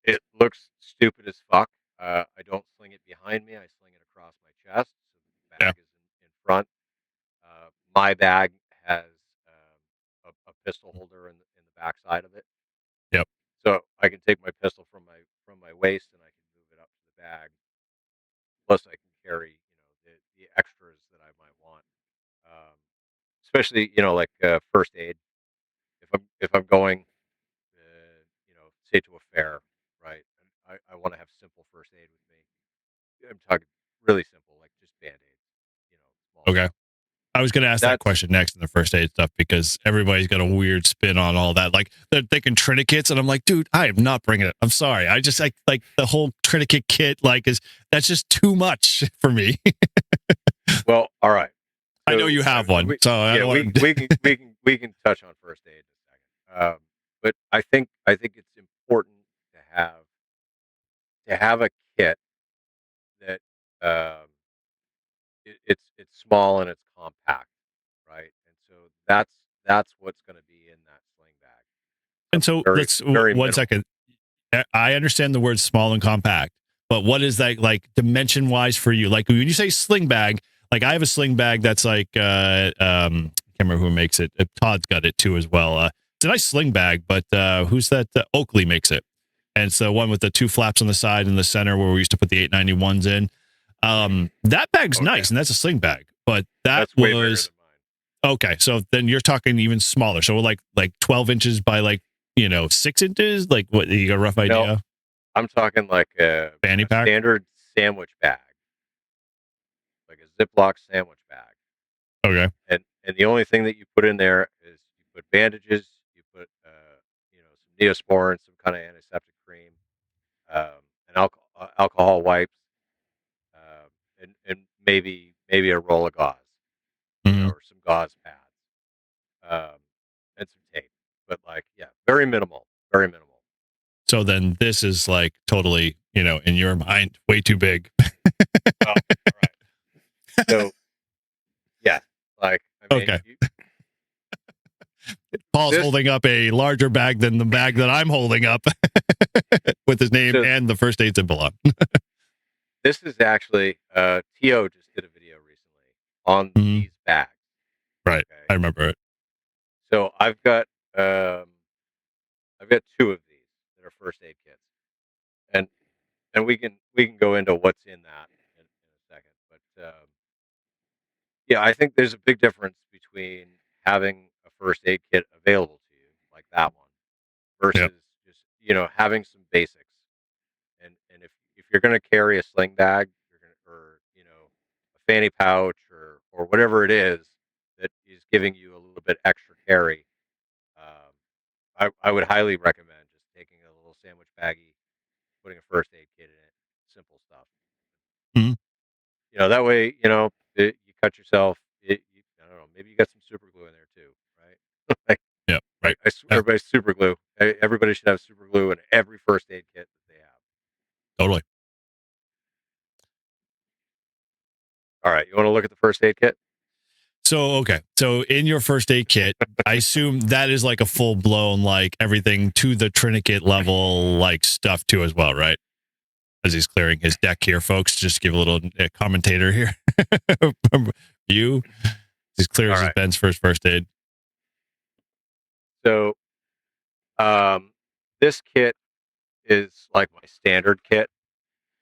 It looks stupid as fuck. I don't sling it behind me. I sling it across my chest. So the bag is in front. My bag has a pistol holder in the back side of it. Yep. So I can take my pistol from my waist and I can move it up to the bag. Plus, I can carry the extras that I might want, especially like first aid. If I'm going, say to a fair, right? And I want to have simple first aid with me. I'm talking really simple, like just band-aids, small Okay. stuff. I was going to ask that question next in the first aid stuff because everybody's got a weird spin on all that. Like they're thinking tourniquets, and I'm like, dude, I am not bringing it. I'm sorry. I just like the whole tourniquet kit. That's just too much for me. Well, all right. So, I know you have one, so I don't we can touch on first aid in a second. But I think it's important to have a kit that it's small and it's compact, right? And so that's what's going to be in that sling bag. And so let's very 1 second. I understand the word small and compact, but what is that like dimension wise for you? Like when you say sling bag, like I have a sling bag that's like I can't remember who makes it. Todd's got it too as well. It's a nice sling bag, but who's that? Oakley makes it, and it's the one with the two flaps on the side and the center where we used to put the 891s in. That bag's nice, and that's a sling bag, but that's way bigger than mine. Okay. So then you're talking even smaller. So like 12 inches by 6 inches. Like what? You got a rough idea? No, I'm talking like a fanny pack, standard sandwich bag, like a Ziploc sandwich bag. Okay. And the only thing that you put in there is you put bandages, you put some Neosporin, some kind of antiseptic cream, and alcohol wipes, and maybe a roll of gauze, or some gauze pads, and some tape. But very minimal, very minimal. So then this is like totally, in your mind, way too big. All right. So, yeah, okay. Paul's holding up a larger bag than the bag that I'm holding up with his name and the first aid symbol on. This is actually T.O. just did a video recently on these bags. Right. Okay. I remember it. So I've got two of these that are first aid kits, and we can go into what's in that in a second. But yeah, I think there's a big difference between having a first aid kit available to you, like that one, versus just having some basics. And if you're going to carry a sling bag, or a fanny pouch, or whatever it is that is giving you a little bit extra carry, I would highly recommend just taking a little sandwich baggie, putting a first aid kit in it, simple stuff. That way, you cut yourself. I don't know, maybe you got some super glue in there too, right? Right. Everybody's super glue. Everybody should have super glue in every first aid kit that they have. Totally. All right, you want to look at the first aid kit? So, okay. So in your first aid kit, I assume that is like a full blown, like everything to the tourniquet level, like stuff too as well, right? As he's clearing his deck here, folks, just give a little commentator here. You, he's clears his Ben's first aid. So, this kit is like my standard kit,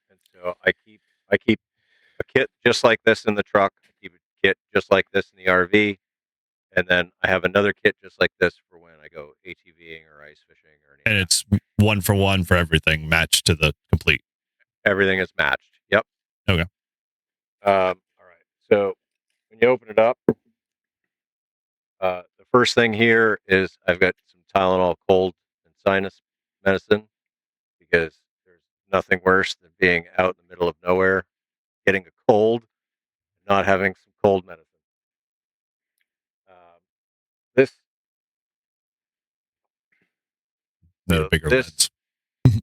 and so I keep a kit just like this in the truck. I keep a kit just like this in the RV, and then I have another kit just like this for when I go ATVing or ice fishing or anything. And it's 1 for everything, matched to the complete. Everything is matched. Yep. Okay. All right. So when you open it up, the first thing here is I've got some Tylenol cold and sinus medicine, because there's nothing worse than being out in the middle of nowhere, getting a cold, and not having some cold medicine.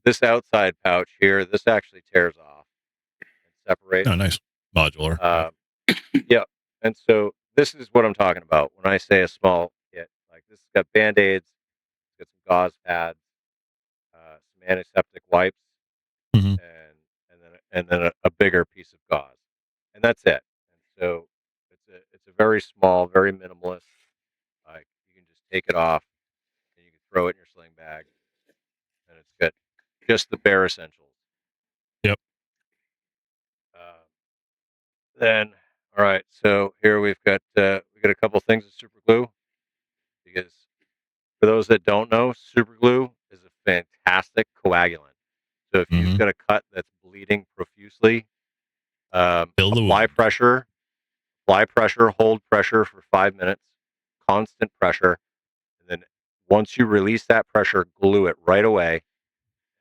This outside pouch here, this actually tears off and separates. Oh, nice. Modular. Yeah. And so this is what I'm talking about when I say a small kit. Like this has got Band-Aids, it's got some gauze pads, some antiseptic wipes, Mhm. and then a bigger piece of gauze, and that's it. And so it's a very small, very minimalist. Like you can just take it off and you can throw it in your sling bag, and it's got just the bare essentials. Yep. Then, all right. So here we got a couple things of super glue, because for those that don't know, super glue is a fantastic coagulant. So if you've Mhm. got a cut that's bleeding profusely, Fill the apply wound. pressure, hold pressure for 5 minutes, constant pressure, and then once you release that pressure, glue it right away,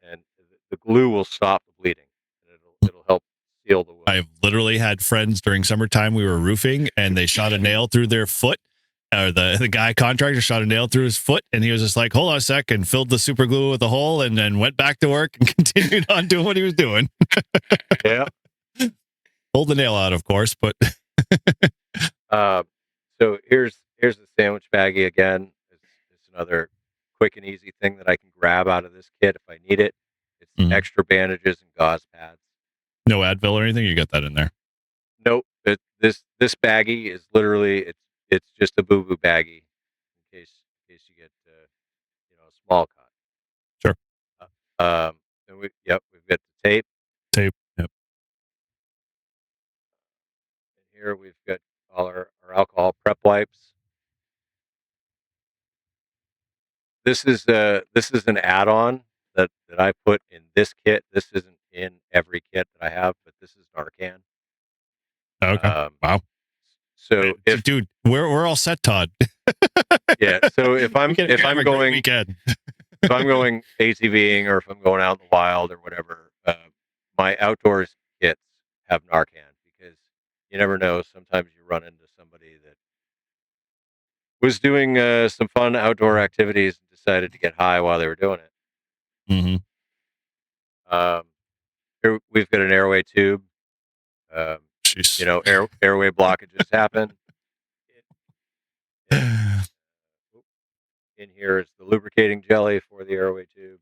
and the glue will stop the bleeding, and it'll help seal the wound. I've literally had friends during summertime. We were roofing, and they shot a nail through their foot. Or the guy contractor shot a nail through his foot, and he was just like, "Hold on a sec," and filled the super glue with a hole, and then went back to work and continued on doing what he was doing. Yeah. Pulled the nail out, of course, but So here's the sandwich baggie again. It's another quick and easy thing that I can grab out of this kit if I need it. It's Mhm. extra bandages and gauze pads. no Advil or anything. You got that in there. Nope. This baggie is literally it's just a boo boo baggie in case you get a small cut. Sure. And we've got the tape. Tape. Yep. And here we've got all our alcohol prep wipes. This is an add-on that I put in this kit. This isn't in every kit that I have, but this is Narcan. Okay. Wow. So if dude, we're all set, Todd. yeah, so if I'm going weekend. if I'm going ATVing or if I'm going out in the wild or whatever, my outdoors kits have Narcan, because you never know. Sometimes you run into somebody that was doing some fun outdoor activities and decided to get high while they were doing it. Mm-hmm. Here we've got an airway tube. Airway blockages happen. In here is the lubricating jelly for the airway tube.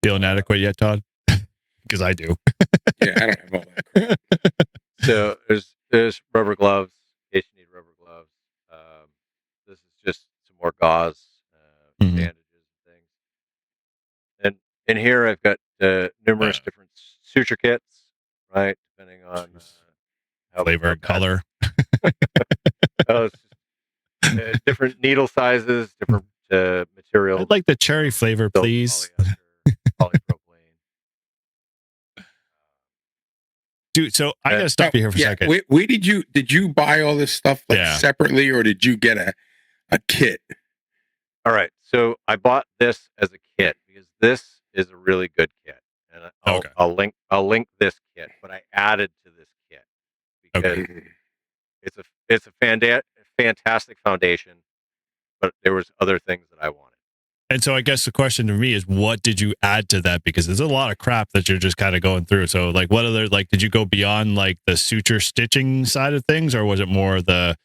Feeling adequate yet, Todd? Because I do. Yeah, I don't have all that crap. So there's rubber gloves in case you need rubber gloves. This is just some more gauze, bandages and things. And in here I've got numerous different suture kits, right? Depending on how flavor and color. Different needle sizes, different materials. I'd like the cherry flavor, please. Polypropylene. Dude, so I gotta stop you here for a second. Wait, did you buy all this stuff separately, or did you get a kit? All right, so I bought this as a kit because this is a really good kit, and I'll link this kit, but I added to this kit because it's a fantastic foundation, but there was other things that I wanted. And so I guess the question to me is, what did you add to that? Because there's a lot of crap that you're just kind of going through. So like, what other, like, did you go beyond like the suture stitching side of things, or was it more the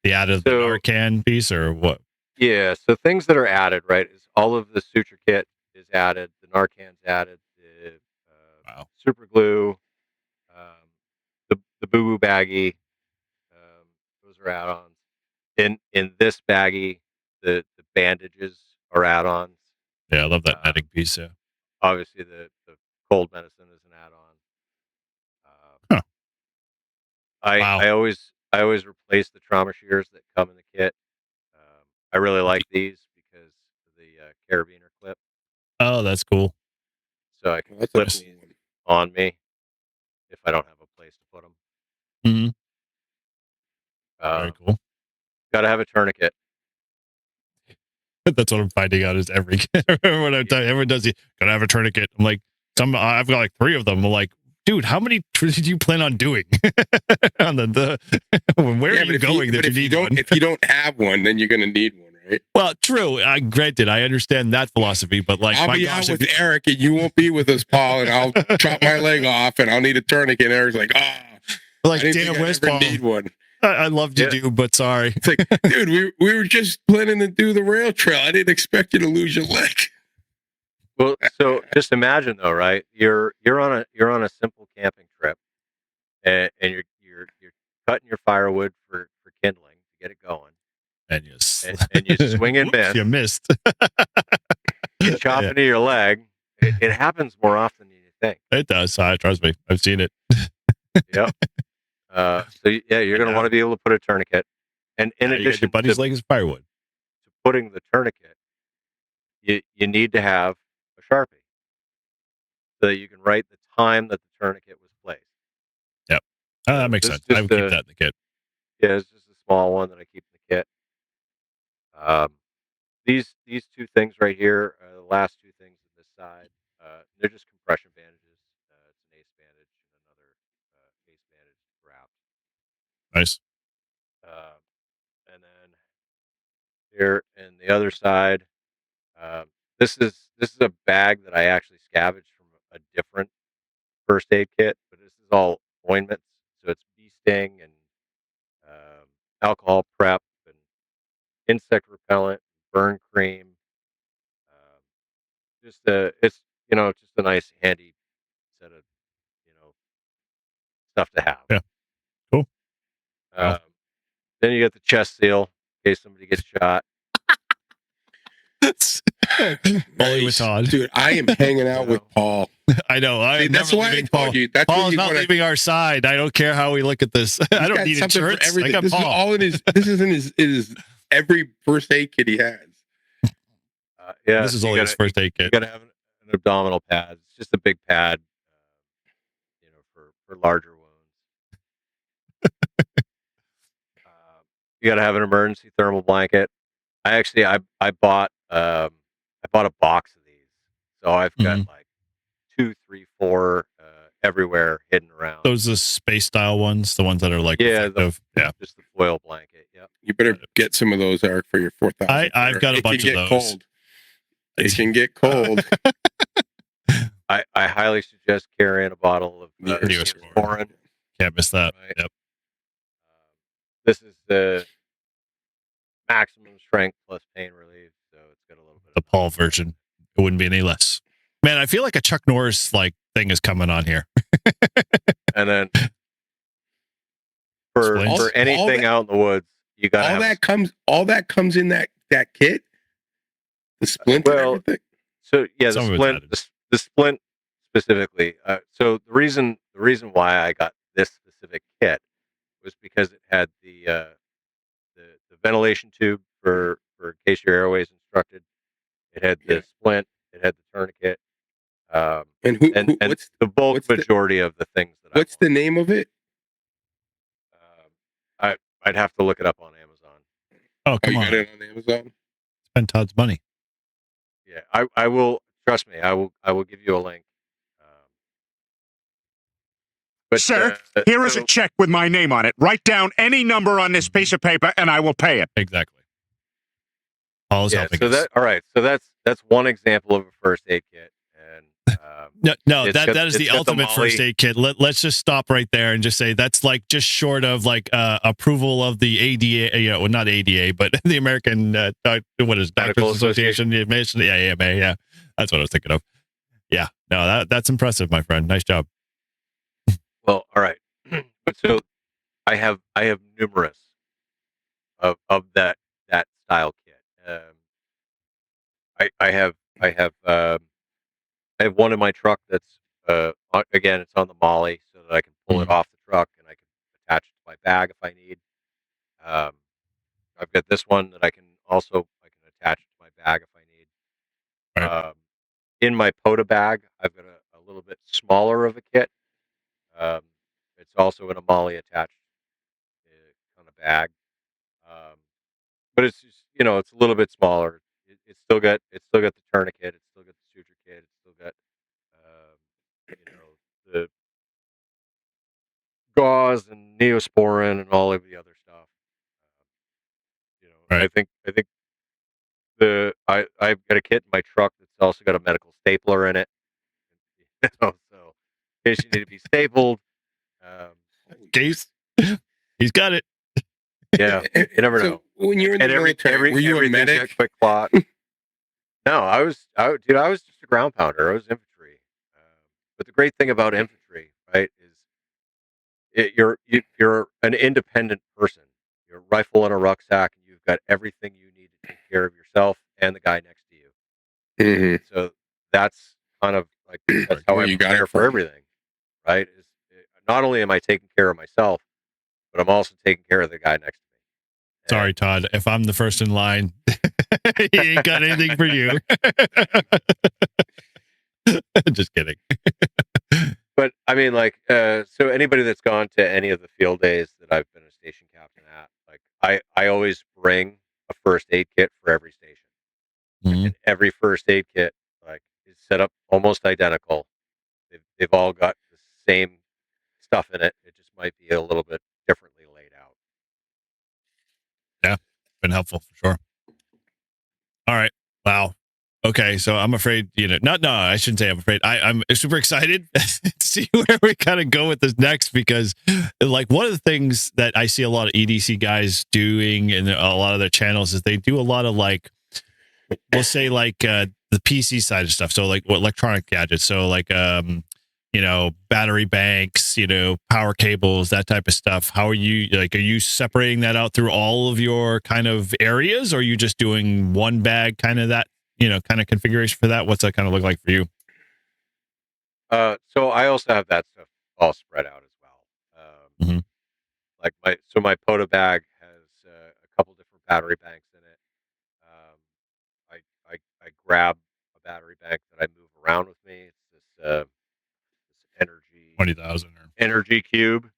added Narcan piece, or what? Yeah. So things that are added, right, is all of the suture kit is added. The Narcan's added. The super glue, the boo boo baggie, those are add-ons. In this baggie, the bandages are add-ons. Yeah, I love that netting piece. Yeah. Obviously, the cold medicine is an add-on. I always replace the trauma shears that come in the kit. I really like these because of the carabiner clip. Oh, that's cool. So I can clip these on me if I don't have a place to put them. Mm-hmm. Very cool. Got to have a tourniquet. That's what I'm finding out is when I tell you, everyone does it. Gotta have a tourniquet. I'm like, I've got like 3 of them. I'm like, dude, how many did you plan on doing? On where are you going? If you don't have one, then you're gonna need one, right? Well, true. Granted, I understand that philosophy, but like, I'll be out with Eric, and you won't be with us, Paul, and I'll chop my leg off, and I'll need a tourniquet. And Eric's like, Like, I didn't damn, think I'd where's ever Paul? need one. I loved you, Yeah. dude, but sorry. It's like, dude, we were just planning to do the rail trail. I didn't expect you to lose your leg. Well, so just imagine though, right? You're on a simple camping trip, and you're cutting your firewood for kindling to get it going, And you, and you swing and Whoops, miss. you missed. You chop Yeah. into your leg. It happens more often than you think. It does. Trust me. I've seen it. Yep. You're going to want to be able to put a tourniquet, and in You got your addition buddy's to leg is firewood. putting the tourniquet, you need to have a Sharpie so that you can write the time that the tourniquet was placed. Yep. That makes This sense. is I would just keep that in the kit. Yeah, it's just a small one that I keep in the kit. These two things right here, the last two things on this side, they're just compression bandages. It's an ace bandage and another ace bandage wrap. Nice. And then here and the other side, this is a bag that I actually scavenged from a different first aid kit, but this is all ointments, so it's bee sting and alcohol prep and insect repellent, burn cream. It's just a nice handy set of stuff to have. Yeah. Cool. Wow. Then you get the chest seal in case somebody gets shot. Nice. Dude, I am hanging out with Paul. I know. See, that's why I told you. That's Paul's you not wanna, leaving our side. I don't care how we look at this. I don't need insurance. For everything. I got This Paul. is all in his. This is in his every first aid kit he has. Yeah, This is only his first aid kit. You got to have an abdominal pad. It's just a big pad, for larger wounds. You got to have an emergency thermal blanket. I bought a box of these, so I've got like 2, 3, 4 everywhere hidden around. Those are the space style ones, the ones that are like effective. Just the foil blanket. Yep. You better get some of those, Eric, for your 4,000. I've got a bunch of those. Cold. It can get cold. I highly suggest carrying a bottle of Neosporin. Can't miss that. Right. Yep. This is the maximum strength plus pain relief, so it's got a little bit. The Paul version. It wouldn't be any less. Man, I feel like a Chuck Norris thing is coming on here. And then for anything out in the woods, you got all that comes in that kit. The splint and everything. So yeah, the splint specifically. So the reason why I got this specific kit was because it had the ventilation tube for in case your airways obstructed. It had the splint. It had the tourniquet. And what's the bulk majority of the things that what's the name of it? I'd have to look it up on Amazon. Oh, come on. You got it on Amazon? Spend Todd's money. Yeah, I will. Trust me, I will give you a link. But sir, here is a check with my name on it. Write down any number on this piece of paper, and I will pay it. Exactly. Paul is helping us. All right. So that's one example of a first aid kit, and no, that is the ultimate first aid kit. Let's just stop right there and just say that's like just short of like approval of the ADA, well, not ADA, but the American what is Doctors Association? Yeah, AMA. Yeah, that's what I was thinking of. Yeah, no, that's impressive, my friend. Nice job. Well, all right. So I have numerous of that style kit. I have one in my truck that's again, it's on the MOLLE so that I can pull it off the truck and I can attach it to my bag if I need. I've got this one that I can attach it to my bag if I need. Right. In my POTA bag, I've got a little bit smaller of a kit. It's also in a MOLLE attached kind of bag, but it's just, it's a little bit smaller. It's still got the tourniquet. It's still got the suture kit. It's still got the gauze and Neosporin and all of the other stuff. Right. I think I've got a kit in my truck that's also got a medical stapler in it. So in case you need to be stapled. case. He's got it. Yeah, you never know. When you're in the And military, were you a everything's medic? a quick plot. No, I was just a ground pounder. I was infantry. But the great thing about infantry, right, is you're an independent person. You're a rifle and a rucksack, and you've got everything you need to take care of yourself and the guy next to you. Mm-hmm. So that's kind of like that's how Where I you got prepare it for from. everything, right? Not only am I taking care of myself, but I'm also taking care of the guy next to me. Sorry, Todd. If I'm the first in line, he ain't got anything for you. Just kidding. But I mean, like, so anybody that's gone to any of the field days that I've been a station captain at, like, I always bring a first aid kit for every station. Mhm. And every first aid kit, like, is set up almost identical. They've all got the same stuff in it. It just might be a little bit differently laid out. Yeah, been helpful for sure. All right. Wow. Okay, so I'm afraid, I shouldn't say I'm afraid. I'm super excited to see where we kind of go with this next, because like one of the things that I see a lot of EDC guys doing in a lot of their channels is they do a lot of like, we'll say like the PC side of stuff. So like electronic gadgets. So like, battery banks, power cables, that type of stuff. How are you are you separating that out through all of your kind of areas? Or are you just doing one bag kind of that, kind of configuration for that? What's that kind of look like for you? So I also have that stuff all spread out as well. Mhm. Like my POTA bag has a couple different battery banks in it. Um, I grab a battery bank that I move around with me. It's this energy 20,000 or energy cube.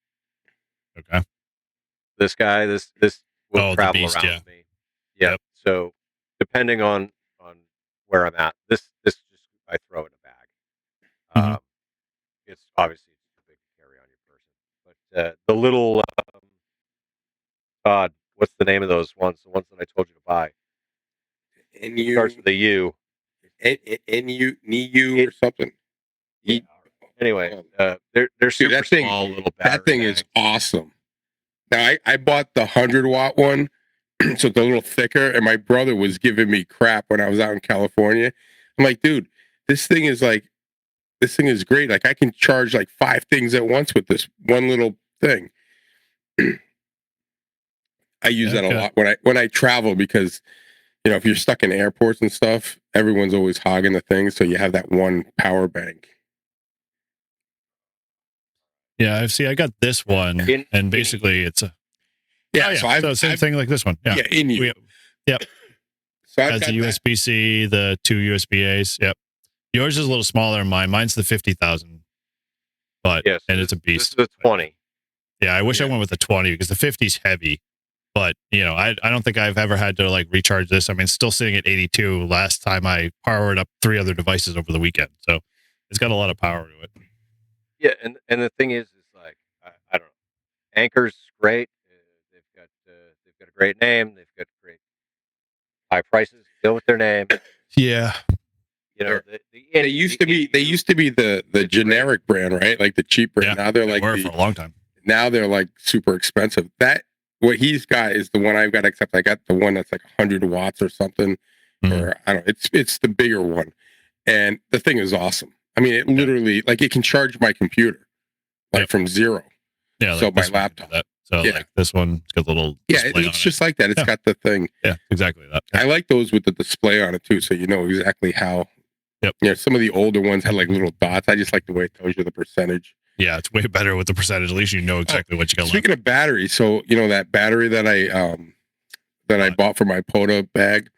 okay. This guy, this will The travel beast, around yeah. with me. Yeah. Yep. So depending on where I'm at, this just I throw it in a bag. Mhm. It's obviously it's too big to carry on your person, but the little God, what's the name of those ones? The ones that I told you to buy. And It starts you, with a U. NU or something. Yeah. Anyway, they're super that thing, small little battery that thing bags. is awesome. Now I bought the 100-watt one, so it's a little thicker. And my brother was giving me crap when I was out in California. I'm like, dude, this thing is great. Like I can charge like 5 things at once with this one little thing. I use that a lot when I travel, because if you're stuck in airports and stuff, everyone's always hogging the thing, so you have that one power bank. Yeah, I got this one, and basically it's a so same thing like this one. Yeah, in you. Yep. So has the USB-C, the 2 USB-As. Yep. Yours is a little smaller than mine. Mine's the 50,000, but Yes, and it's a beast. This is the 20. Yeah, I wish I went with the 20 because the 50's heavy. But I don't think I've ever had to like recharge this. I mean, it's still sitting at 82. Last time I powered up 3 other devices over the weekend, so it's got a lot of power to it. Yeah, and the thing is like I don't know. Anchor's great. They've got a great name. They've got great high prices. Go with their name. Yeah. They used to be the generic brand, right? Like the cheap brand. Yeah, now they're like for a long time. Now they're like super expensive. What he's got is the one I've got, except I got the one that's like 100 watts or something. Or I don't know. It's the bigger one. And the thing is awesome. I mean, it literally like it can charge my computer like from zero. Yeah. So like my this one laptop. can do that. So like this one, it's got a little display on it's just like that. It's got the thing. Yeah, exactly that. I like those with the display on it too, so you know exactly how. Yep. Some of the older ones had like little dots. I just like the way it tells you the percentage. Yeah, it's way better with the percentage. At least you know exactly what you got. Speaking of battery, so that battery that I bought for my POTA bag.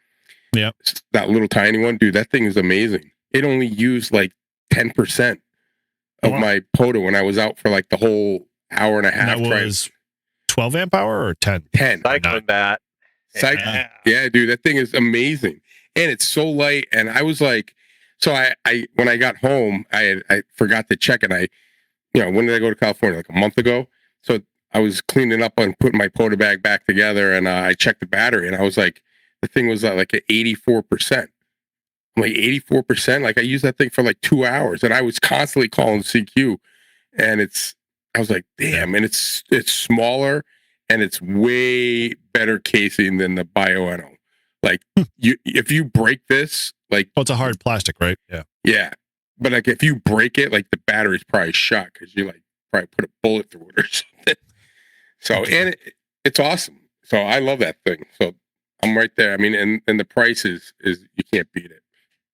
Yeah. That little tiny one, dude, that thing is amazing. It only used like 10% of my POTA when I was out for like the whole hour and a half. And that was 12 amp hour or 10? 10. Cycling bat. Yeah, dude, that thing is amazing. And it's so light. And I was like, so I when I got home, I forgot to check, and when did I go to California? Like a month ago. So I was cleaning up and putting my POTA bag back together, and I checked the battery, and I was like, the thing was like at 84%. I'm like 84%. Like I used that thing for like 2 hours, and I was constantly calling CQ, and it's I was like, damn, and it's smaller and it's way better casing than the Bioenno. Like if you break this, like, well, it's a hard plastic, right? Yeah. Yeah. But like if you break it, like the battery's probably shot because you like probably put a bullet through it or something. So and it's awesome. So I love that thing. So I'm right there. I mean, and the price is you can't beat it.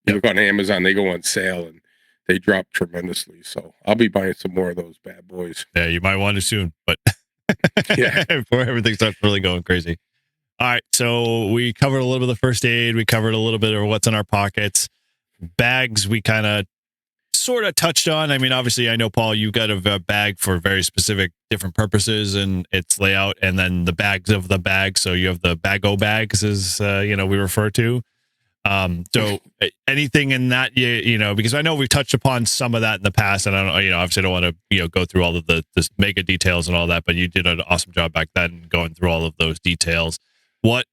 You look on Amazon, they go on sale and they drop tremendously. So I'll be buying some more of those bad boys. Yeah, you might want to soon, but yeah, before everything starts really going crazy. All right, so we covered a little bit of the first aid. We covered a little bit of what's in our pockets. Bags, we kind of sort of touched on. I mean, obviously, I know, Paul, you got a bag for very specific different purposes and its layout, and then the bags of the bag. So you have the bag-o bags, as we refer to. So anything in that, because I know we've touched upon some of that in the past, and I don't, obviously I don't want to, go through all of the mega details and all that, but you did an awesome job back then going through all of those details. What,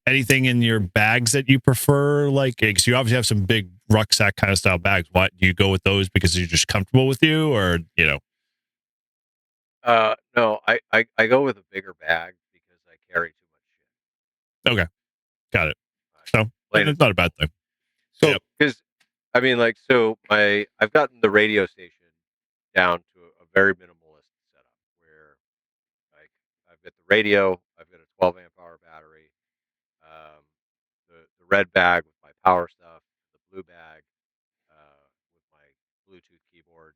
anything in your bags that you prefer? Like, because you obviously have some big rucksack kind of style bags. What do you go with those because you're just comfortable with you, or No, I go with a bigger bag because I carry too much shit. Okay, got it. So Plain it's not a bad thing. So, because I mean, like, so I've gotten the radio station down to a very minimalist setup where, like, I've got the radio, I've got a 12 amp hour battery, um, the red bag with my power stuff, the blue bag with my Bluetooth keyboard,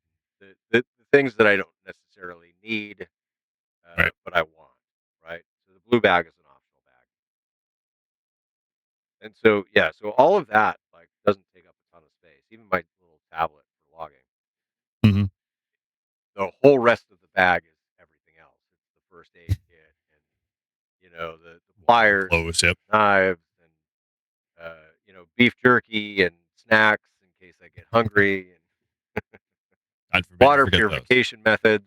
the things that I don't necessarily need, Right. but I want, right? So the blue bag is an optional bag. And so, yeah, so all of that, like, doesn't take up a ton of space. Even my little tablet for logging. Mhm. The whole rest of the bag is everything else. It's the first aid kit and, the pliers, Close, yep. knives, and, beef jerky and snacks in case I get hungry, and God forbid you water forget those. purification methods.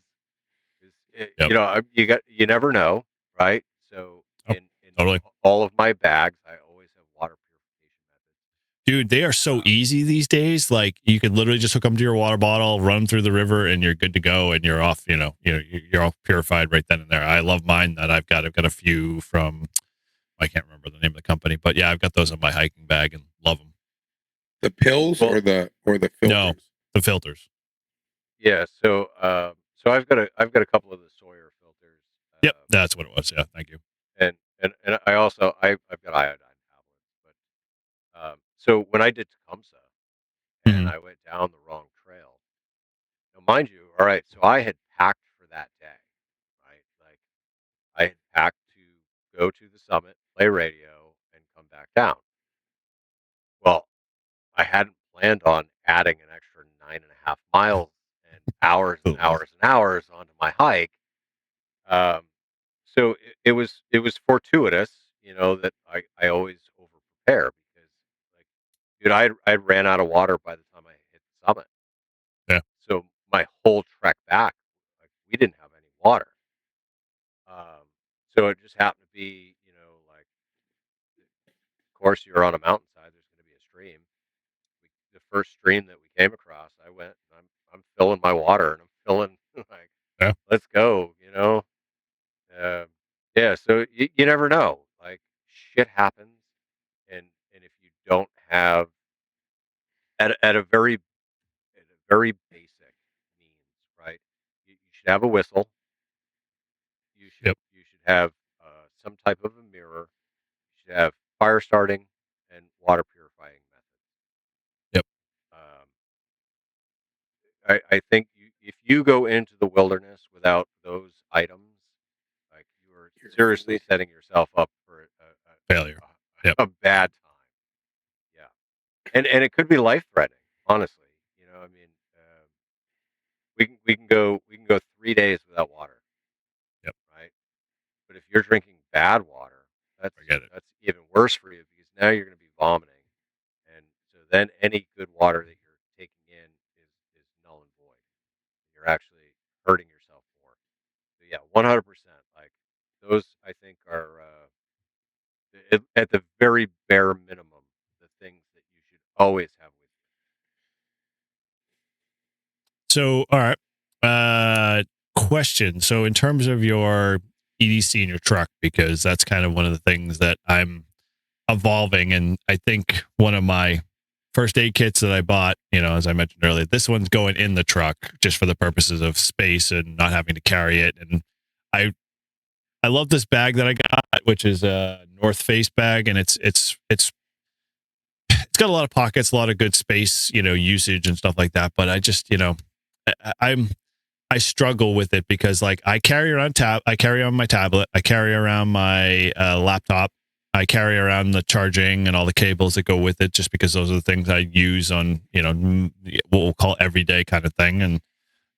Yep. You never know, right? So in totally. all of my bags, I always have water purification methods. Dude, they are so easy these days. Like, you could literally just hook them to your water bottle, run them through the river, and you're good to go. And you're off. You're all purified right then and there. I love mine that I've got. I've got a few from, I can't remember the name of the company, but yeah, I've got those in my hiking bag and love them. The pills or the filters? No, the filters. Yeah. So I've got a couple of the Sawyer filters. Yep, that's what it was. Yeah, thank you. And I also I've got iodine tablets, but so when I did Tecumseh and I went down the wrong trail. Now, mind you, all right, so I had packed for that day, right? Like, I had packed to go to the summit, play radio, and come back down. Well, I hadn't planned on adding an extra 9.5 miles and hours and hours and hours onto my hike. So it was fortuitous, that I always over prepare because, like, dude, I ran out of water by the time I hit the summit. Yeah. So my whole trek back, like, we didn't have any water. So it just happened to be, like, of course, you're on a mountainside. There's going to be a stream. The first stream that we came across, I went. And I'm filling my water, and I'm filling like, Yeah. let's go. Yeah. So you never know. Like, shit happens, and if you don't have at a very basic means, right? You should have a whistle. You should have some type of a mirror. You should have fire starting and water purifying methods. Yep. I think if you go into the wilderness without those items, like, you are seriously setting yourself up for a failure. A bad time. Yeah, and it could be life threatening. Honestly, I mean, we can go 3 days without water. Yep. Right. But if you're drinking bad water, that's even worse for you because now you're going to be vomiting, and so then any good water that you're taking in is null and void. You're actually hurting yourself more. So yeah, 100%. Like, those, I think, are at the very bare minimum the things that you should always have with you. So, all right. question. So in terms of your EDC in your truck, because that's kind of one of the things that I'm evolving, and I think one of my first aid kits that I bought, as I mentioned earlier, this one's going in the truck just for the purposes of space and not having to carry it. And I love this bag that I got, which is a North Face bag, and it's got a lot of pockets, a lot of good space, usage and stuff like that. But I just, I struggle with it because like I carry around my tablet, I carry around my laptop, I carry around the charging and all the cables that go with it, just because those are the things I use on, what we'll call everyday kind of thing.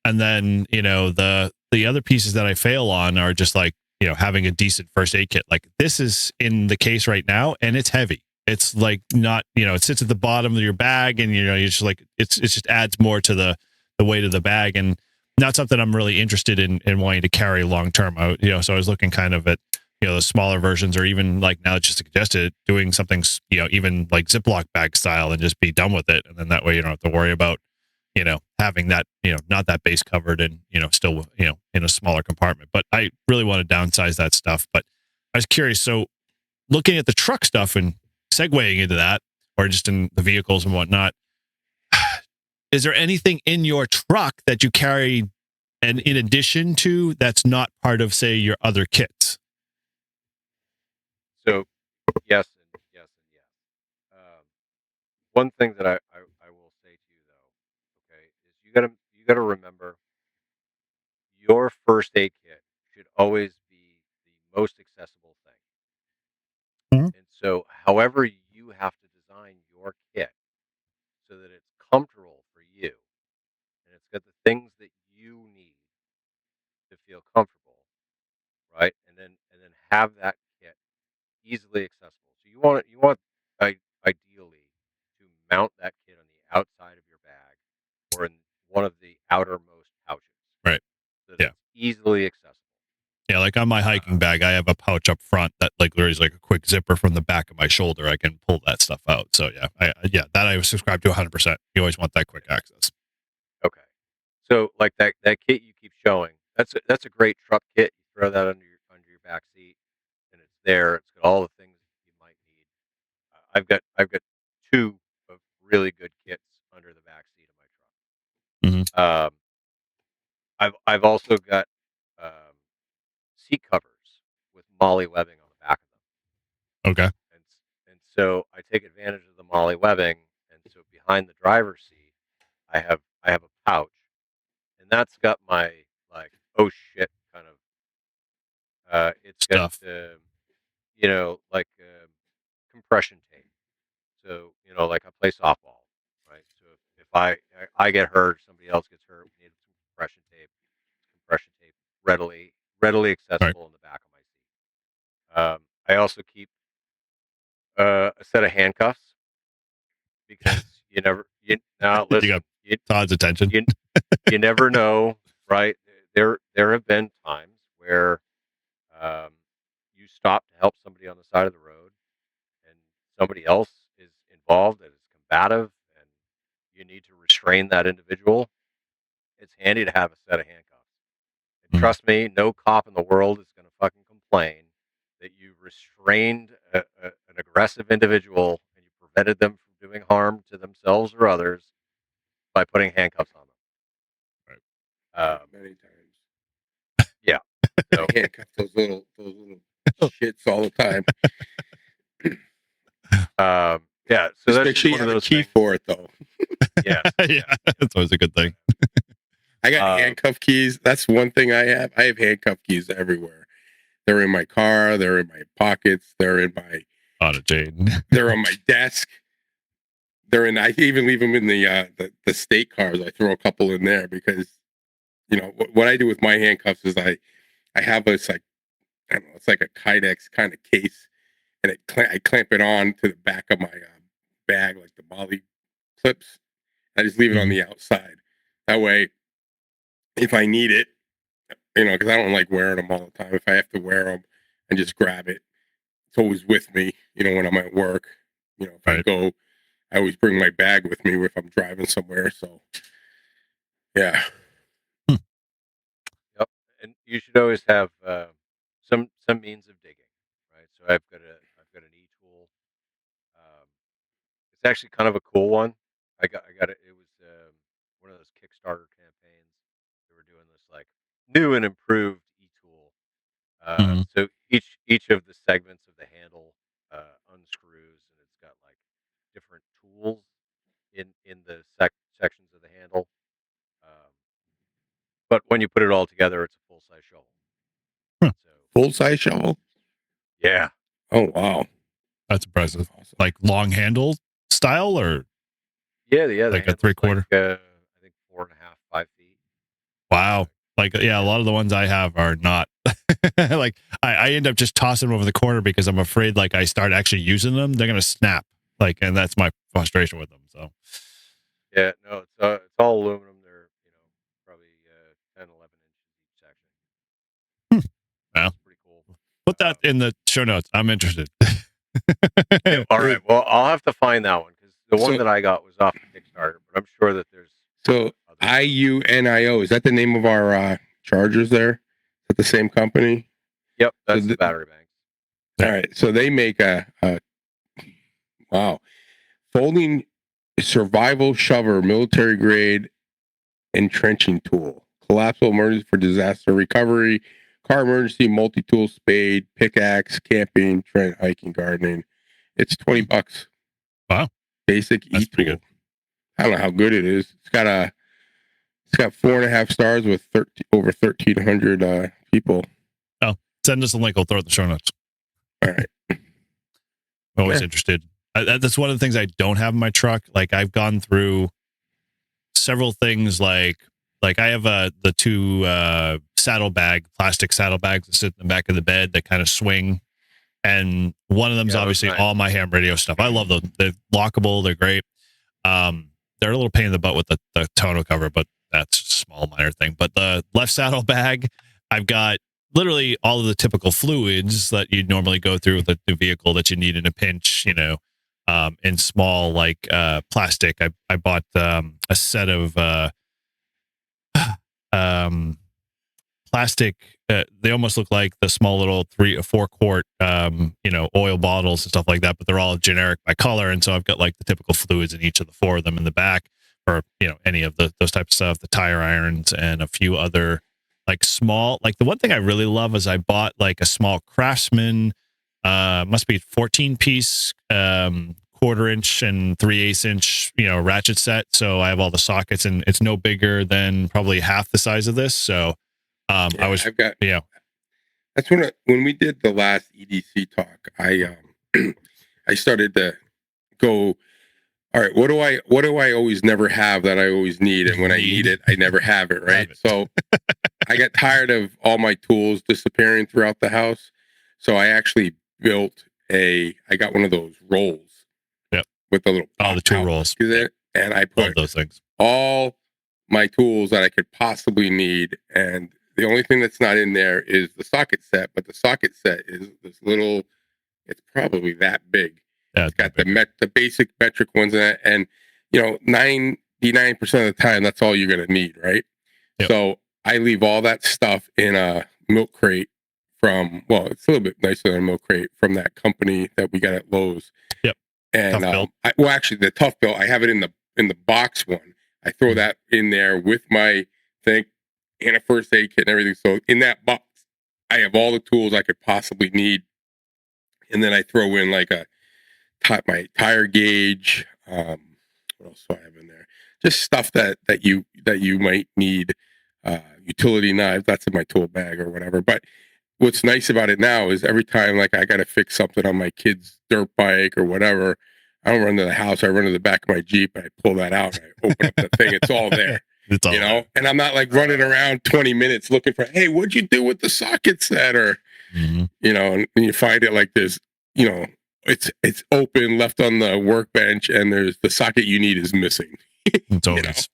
And then, the other pieces that I fail on are just like, having a decent first aid kit. Like this is in the case right now and it's heavy. It's like not, it sits at the bottom of your bag and, you're just like, it just adds more to the weight of the bag, and not something I'm really interested in wanting to carry long term. So I was looking kind of at, the smaller versions, or even like now it's just suggested doing something, even like Ziploc bag style, and just be done with it. And then that way you don't have to worry about, having that, not that base covered and, still, in a smaller compartment. But I really want to downsize that stuff. But I was curious. So looking at the truck stuff and segueing into that, or just in the vehicles and whatnot, is there anything in your truck that you carry and in addition to that's not part of, say, your other kits? So yes and yes and yes. One thing that I will say to you though, okay, is you gotta remember your first aid kit should always be the most accessible thing. Mhm. And so however you have to design your kit so that it's comfortable for you and it's got the things that you need to feel comfortable, right? And then have that kit easily accessible. So you want ideally to mount that kit on the outside of your bag or in one of the outermost pouches, Right. so that Yeah. it's easily accessible. Yeah, like on my hiking bag, I have a pouch up front that like there is like a quick zipper from the back of my shoulder. I can pull that stuff out. So yeah, that I subscribe to 100%. You always want that quick access. Okay. So like that kit you keep showing, that's a great truck kit. You throw that under your back seat, and it's there. It's got all the things you might need. I've got two of really good kits under the back seat of my Mhm. truck. I've also got um, seat covers with MOLLE webbing on the back of them, Okay. and so I take advantage of the MOLLE webbing, and so behind the driver's seat, I have a pouch, and that's got my like oh shit kind of it's got Stuff. like compression tape. So like I play softball, right? So if I get hurt, somebody else gets hurt, we need some compression tape. Compression tape readily Right. accessible in the back of my seat. I also keep a set of handcuffs because you never you now You listen got Todd's attention. you you never know, right? There have been times where um, you stop to help somebody on the side of the road, and somebody else is involved that is combative, and you need to restrain that individual. It's handy to have a set of handcuffs. And Mhm. trust me, no cop in the world is going to fucking complain that you restrained an aggressive individual and you prevented them from doing harm to themselves or others by putting handcuffs on them. Many times. Yeah. So I handcuff those little shits all the time. yeah. So Just that's make just sure you one of have a those key things. for it, though. Yes. Yeah, that's always a good thing. I got handcuff keys. That's one thing I have. I have handcuff keys everywhere. They're in my car. They're in my pockets. They're in my. On a chain. They're on my desk. They're in. I even leave them in the state cars. I throw a couple in there because what I do with my handcuffs is I have this like I don't know. It's like a Kydex kind of case, and I clamp it on to the back of my bag like the MOLLE clips. I just leave it on the outside. That way, if I need it, because I don't like wearing them all the time. If I have to wear them, I just grab it. It's always with me, when I'm at work. If I go, I always bring my bag with me if I'm driving somewhere. So, yeah. Yep. you should always have some means of digging, right? So I've got an e tool. It's actually kind of a cool one. I got it. It was one of those Kickstarter campaigns. They were doing this like new and improved e tool. Mhm. So each of the segments of the handle unscrews, and it's got like different tools in the sections of the handle. Um, but when you put it all together, it's a full size shovel. Huh. So Full size shovel. yeah, Oh wow, That's impressive. awesome. Like long handle style or yeah. The like a handle's 3/4? like, I think 4.5, 5 feet. Wow. Like, yeah, a Yeah. lot of the ones I have are not. Like, I end up just tossing them over the corner because I'm afraid, like, I start actually using them, they're gonna snap. Like, and that's my frustration with them. So, Yeah, no, it's all aluminum. They're probably 10, 11 inches each section. well, It's pretty cool. put that in the show notes. I'm interested. All right, well, I'll have to find that one because the one So- that I got was off the Kickstarter, but I'm sure that there's So other. IUNIO, is that the name of our chargers there? Is that the same company? Yep, that's So the battery banks. All right. So they make a wow, folding survival shover, military grade entrenching tool, collapsible emergency for disaster recovery, car emergency, multi-tool, spade, pickaxe, camping, trend, hiking, gardening. It's $20. Wow. Basic That's pretty e-tool. good. I don't know how good it is. It's got 4.5 stars with over 1,300 people. Send us a link. I'll throw it in the show notes. All right. I'm always Yeah. interested. That's one of the things I don't have in my truck. Like, I've gone through several things. Like I have the two plastic saddlebags that sit in the back of the bed that kind of swing, and one of them is Yeah, those obviously are nice. all my ham radio stuff. I love those. They're lockable. They're great. They're a little pain in the butt with the tonneau cover, but that's a small minor thing. But the left saddlebag, I've got literally all of the typical fluids that you'd normally go through with the vehicle that you need in a pinch, in small like plastic. I bought a set of plastic. They almost look like the small little 3 or 4 quart, oil bottles and stuff like that, but they're all generic by color. And so I've got like the typical fluids in each of the 4 of them in the back, or any of those types of stuff, the tire irons and a few other like small. Like, the one thing I really love is I bought like a small Craftsman, must be 14-piece, 1/4 inch and 3/8 inch, ratchet set. So I have all the sockets, and it's no bigger than probably half the size of this. So I've got. yeah. That's when we did the last EDC talk. I I started to go. All right, what do I always never have that I always need, and when I need it, I never have it. Right. Have it. So I got tired of all my tools disappearing throughout the house. So I actually built I got one of those rolls. Yep. With the little the 2 rolls. And I Love put those things. all my tools that I could possibly need, and the only thing that's not in there is the socket set. But the socket set is this little. It's probably that big. Yeah, It's got the basic metric ones in it, and 99% of the time that's all you're gonna need, right? Yep. So I leave all that stuff in a milk crate it's a little bit nicer than a milk crate from that company that we got at Lowe's. Yep. And Tough Built. actually the Tough Built, I have it in the box one. I throw that in there with my thing and a first aid kit and everything. So in that box, I have all the tools I could possibly need. And then I throw in like my tire gauge. What else do I have in there? Just stuff that you might need. Utility knives. That's in my tool bag or whatever. But what's nice about it now is every time like I got to fix something on my kid's dirt bike or whatever, I don't run to the house. I run to the back of my Jeep and I pull that out and I open up the thing. It's all there. It's all And I'm not like running around 20 minutes looking for, hey, what'd you do with the socket set? Or, Mhm. and you find it like this, it's open, left on the workbench, and there's the socket you need is missing. It's always.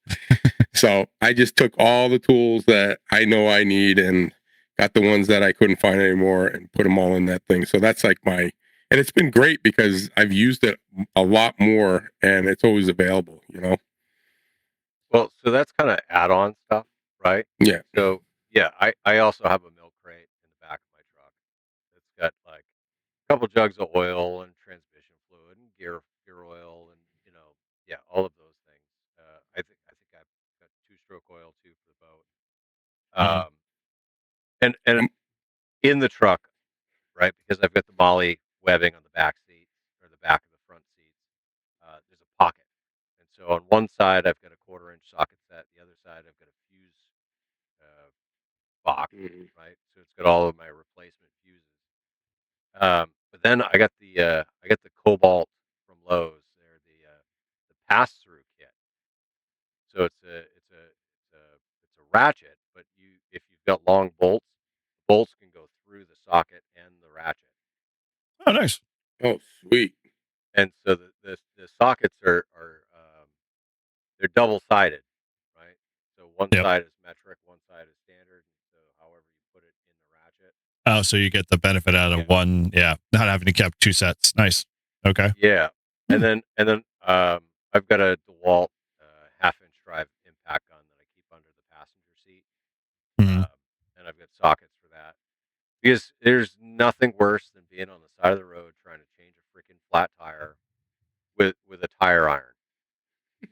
So I just took all the tools that I know I need and got the ones that I couldn't find anymore and put them all in that thing. So that's like and it's been great because I've used it a lot more and it's always available, Well, so that's kind of add-on stuff, right? Yeah. So Yeah, I also have a milk crate in the back of my truck. It's got like a couple jugs of oil and transmission fluid and gear oil and yeah, all of those things. I think I've got two-stroke oil too for the boat. Mhm. And in the truck, right? Because I've got the MOLLE webbing on the back seat or the back of the front seats. There's a pocket, and so on one side I've got a quarter-inch socket set. The other side I've got a fuse uh, box, right? So it's got all of my replacement fuses. But then I got the Cobalt from Lowe's. They're the pass-through kit. So it's a ratchet, but if you've got long bolts can go through the socket and the ratchet. Oh, nice. Oh, sweet. And so the sockets are they're double sided, right? So one Yep. side is metric, one side is standard. So however you put it in the ratchet. Oh, so you get the benefit out of Yeah. one. Yeah, not having to keep two sets. Nice. Okay. Yeah, and then I've got a DeWalt half-inch drive impact gun that I keep under the passenger seat, Mhm. and I've got sockets for that because there's nothing worse than being on the side of the road trying to change a freaking flat tire with a tire iron.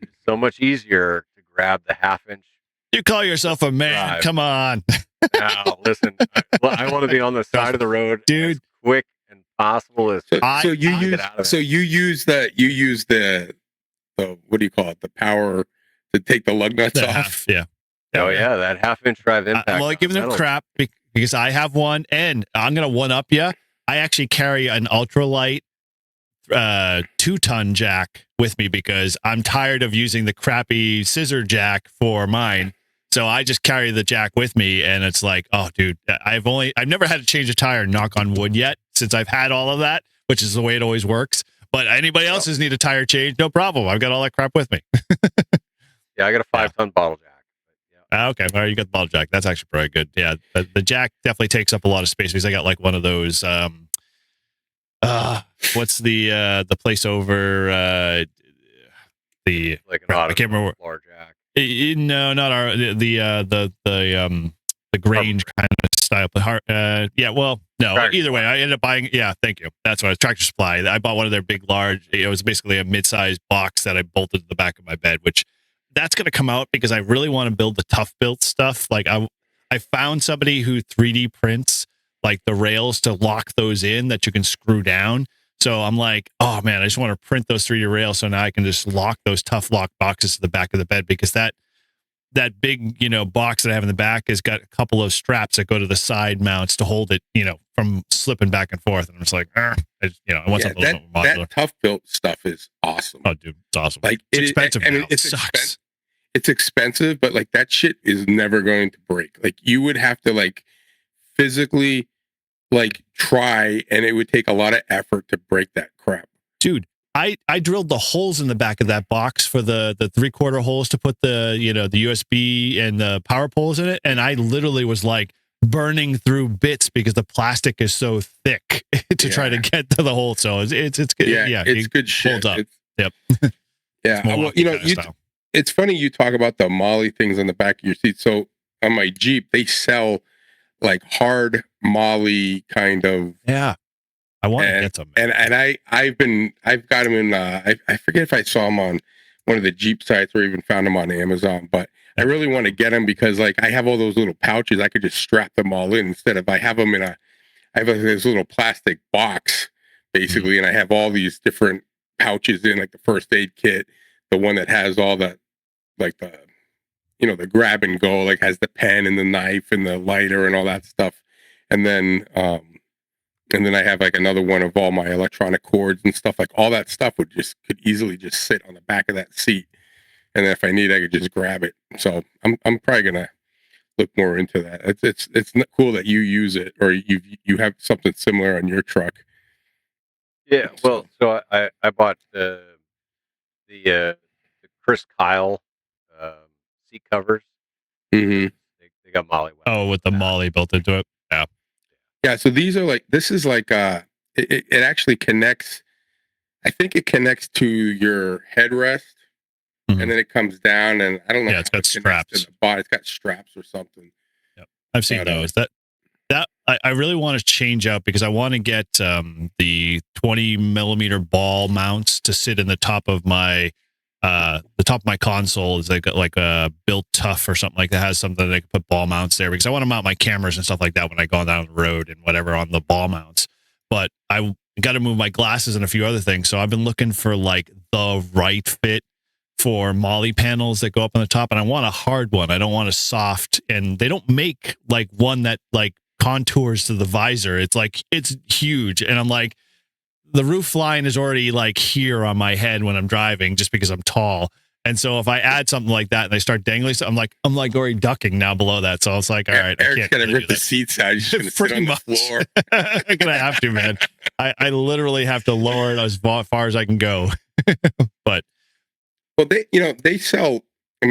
It's so much easier to grab the half-inch. You call yourself a man? Drive. Come on. Now, listen, I want to be on the side of the road, dude, as quick and possible as So you I use get out of so it. you use the what do you call it? The power to take the lug nuts The off. half, yeah. Oh yeah, that half-inch drive impact. I'm only on giving them metal. crap because I have one, and I'm gonna one up you. I actually carry an ultralight 2-ton jack with me because I'm tired of using the crappy scissor jack for mine. So I just carry the jack with me, and it's like, oh, dude, I've never had to change a tire, knock on wood, yet since I've had all of that, which is the way it always works. But anybody else need a tire change, no problem. I've got all that crap with me. Yeah, I got a 5-ton bottle jack. Okay, well, you got the bottle jack. That's actually pretty good. Yeah, the jack definitely takes up a lot of space because I got like one of those. What's the place over the like an I can't remember. floor jack. No, not our the Grange kind of style. Yeah, well, no. Tractor Either way, I ended up buying. Yeah, thank you. That's what it was. Tractor Supply. I bought one of their big, large. It was basically a mid-sized box that I bolted to the back of my bed, which that's going to come out because I really want to build the tough built stuff. Like I found somebody who 3D prints like the rails to lock those in that you can screw down. So I'm like, oh man, I just want to print those 3D rails so now I can just lock those tough lock boxes to the back of the bed because that big, box that I have in the back has got a couple of straps that go to the side mounts to hold it, from slipping back and forth. And I'm just like, I want something a little more modular. That tough built stuff is awesome. Oh, dude, it's awesome. Like it's expensive. It sucks. It's expensive, but like that shit is never going to break. Like you would have to like physically like try, and it would take a lot of effort to break that crap. Dude, I drilled the holes in the back of that box for the 3/4 holes to put the the USB and the power poles in it, and I literally was like burning through bits because the plastic is so thick to try to get to the hole. So it's good. Yeah, it's good shit. Holds up. Yep. Yeah. Well, it's funny you talk about the MOLLE things on the back of your seat. So on my Jeep, they sell like hard MOLLE kind of. Yeah. I want to get some. And I've got them in, I forget if I saw them on one of the Jeep sites or even found them on Amazon, but I really want to get them because like I have all those little pouches. I could just strap them all in instead of I have them I have this little plastic box basically. And I have all these different pouches in like the first aid kit, the one that has all the, like the, the grab and go, like has the pen and the knife and the lighter and all that stuff. And then I have like another one of all my electronic cords and stuff. Like all that stuff could easily just sit on the back of that seat. And if I need, I could just grab it. So I'm probably gonna look more into that. It's cool that you use it or you have something similar on your truck. Yeah, well, so I bought the Chris Kyle seat covers. Mm-hmm. They got MOLLE. Oh, with the MOLLE built into it. Yeah. Yeah. So these are like this is like it actually connects. I think it connects to your headrest, and then it comes down, and I don't know. Yeah, it's got straps. To the body. It's got straps or something. Yep. I've seen those. I really want to change out because I want to get the 20 millimeter ball mounts to sit in the top of my console. Is like a built tough or something like that, has something that I can put ball mounts there, because I want to mount my cameras and stuff like that when I go down the road and whatever on the ball mounts. But I got to move my glasses and a few other things, so I've been looking for like the right fit for MOLLE panels that go up on the top, and I want a hard one. I don't want a soft, and they don't make like one that like contours to the visor. It's like, it's huge, and I'm like, the roof line is already like here on my head when I'm driving, just because I'm tall. And so if I add something like that and they start dangling, so I'm like already ducking now below that. So it's like, all right, Eric's gonna rip the seats out. He's just gonna sit on the floor. I'm gonna have to, man. I literally have to lower it as far as I can go. But well, they sell. I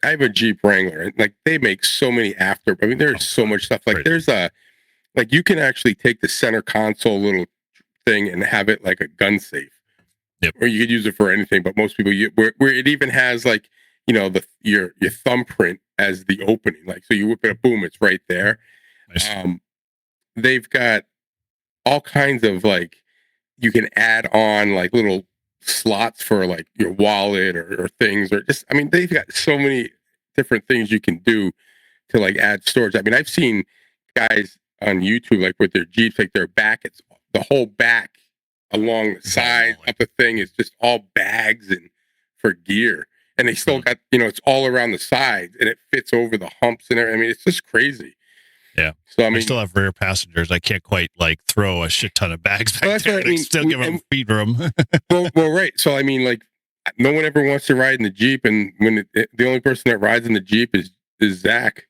have a Jeep Wrangler, and like they make so many after. I mean, there's so much stuff. Like there's you can actually take the center console little thing and have it like a gun safe. Yep. Or you could use it for anything, but most people where it even has like, your thumbprint as the opening. Like, so you whip it up, boom, it's right there. Nice. They've got all kinds of like, you can add on like little slots for like your wallet or things, or just, I mean, they've got so many different things you can do to like add storage. I mean, I've seen guys on YouTube, like with their Jeeps, like their back, it's the whole back along the side up the thing is just all bags and for gear. And they still got, it's all around the sides and it fits over the humps and everything. I mean, it's just crazy. Yeah. So, I mean, I still have rear passengers. I can't quite like throw a shit ton of bags back there. What I mean. Still give them feed room. well, right. So, I mean, like, no one ever wants to ride in the Jeep. And when the only person that rides in the Jeep is Zach.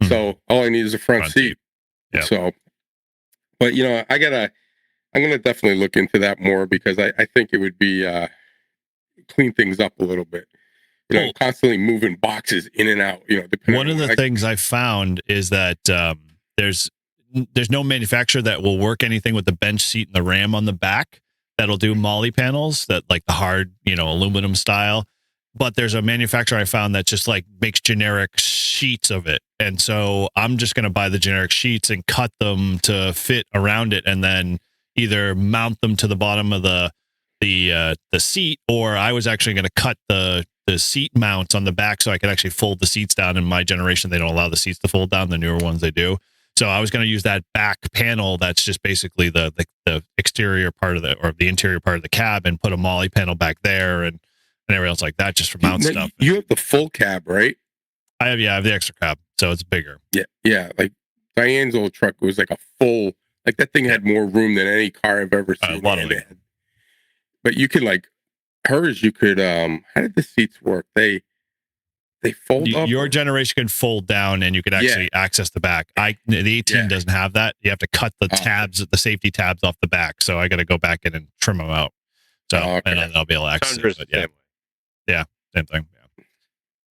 So all I need is a front seat. Yeah. So, but, I'm going to definitely look into that more, because I think it would be clean things up a little bit. Constantly moving boxes in and out. One of the things I found is that there's no manufacturer that will work anything with the bench seat and the ram on the back that'll do MOLLE panels, that like the hard, aluminum style. But there's a manufacturer I found that just like makes generic sheets of it. And so I'm just going to buy the generic sheets and cut them to fit around it, and then either mount them to the bottom of the seat, or I was actually going to cut the seat mounts on the back so I could actually fold the seats down. In my generation, they don't allow the seats to fold down. The newer ones, they do. So I was going to use that back panel that's just basically the exterior part of the interior part of the cab, and put a MOLLE panel back there and everything else like that, just for mount stuff. You have the full cab, right? I have the extra cab, so it's bigger. Yeah. Like Diane's old truck was like a full. Like that thing had more room than any car I've ever seen. But you could like hers. You could how did the seats work? They fold up. Your generation could fold down, and you could actually access the back. The 18 doesn't have that. You have to cut the tabs, the safety tabs off the back. So I got to go back in and trim them out. So and then I'll be able to access it. But same thing.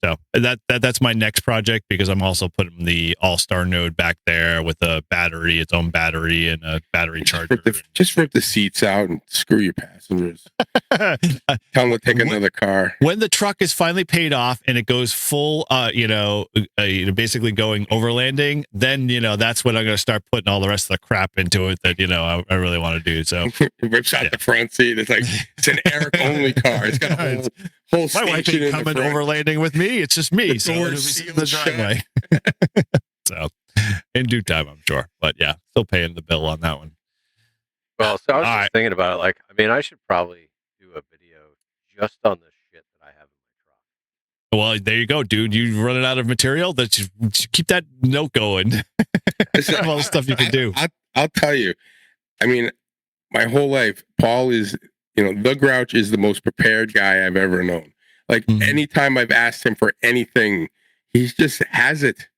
So that's my next project, because I'm also putting the All-Star node back there with a battery, its own battery, and a battery charger. Just rip the seats out and screw your passengers. Tell them to take another car. When the truck is finally paid off and it goes full, basically going overlanding, then that's when I'm going to start putting all the rest of the crap into it that I really want to do. So it rips out the front seat. It's like it's an Eric only car. It's got a whole my wife ain't coming overlanding with me. It's just me. So it'll be in the driveway. So in due time, I'm sure. But yeah, still paying the bill on that one. Well, so I was just thinking about it. Like, I mean, I should probably do a video just on the shit that I have in my truck. Well, there you go, dude. You running out of material? Keep that note going. Have all the stuff you can do. I'll tell you. I mean, my whole life, Paul is, the Grouch is the most prepared guy I've ever known. Like anytime I've asked him for anything, he just has it.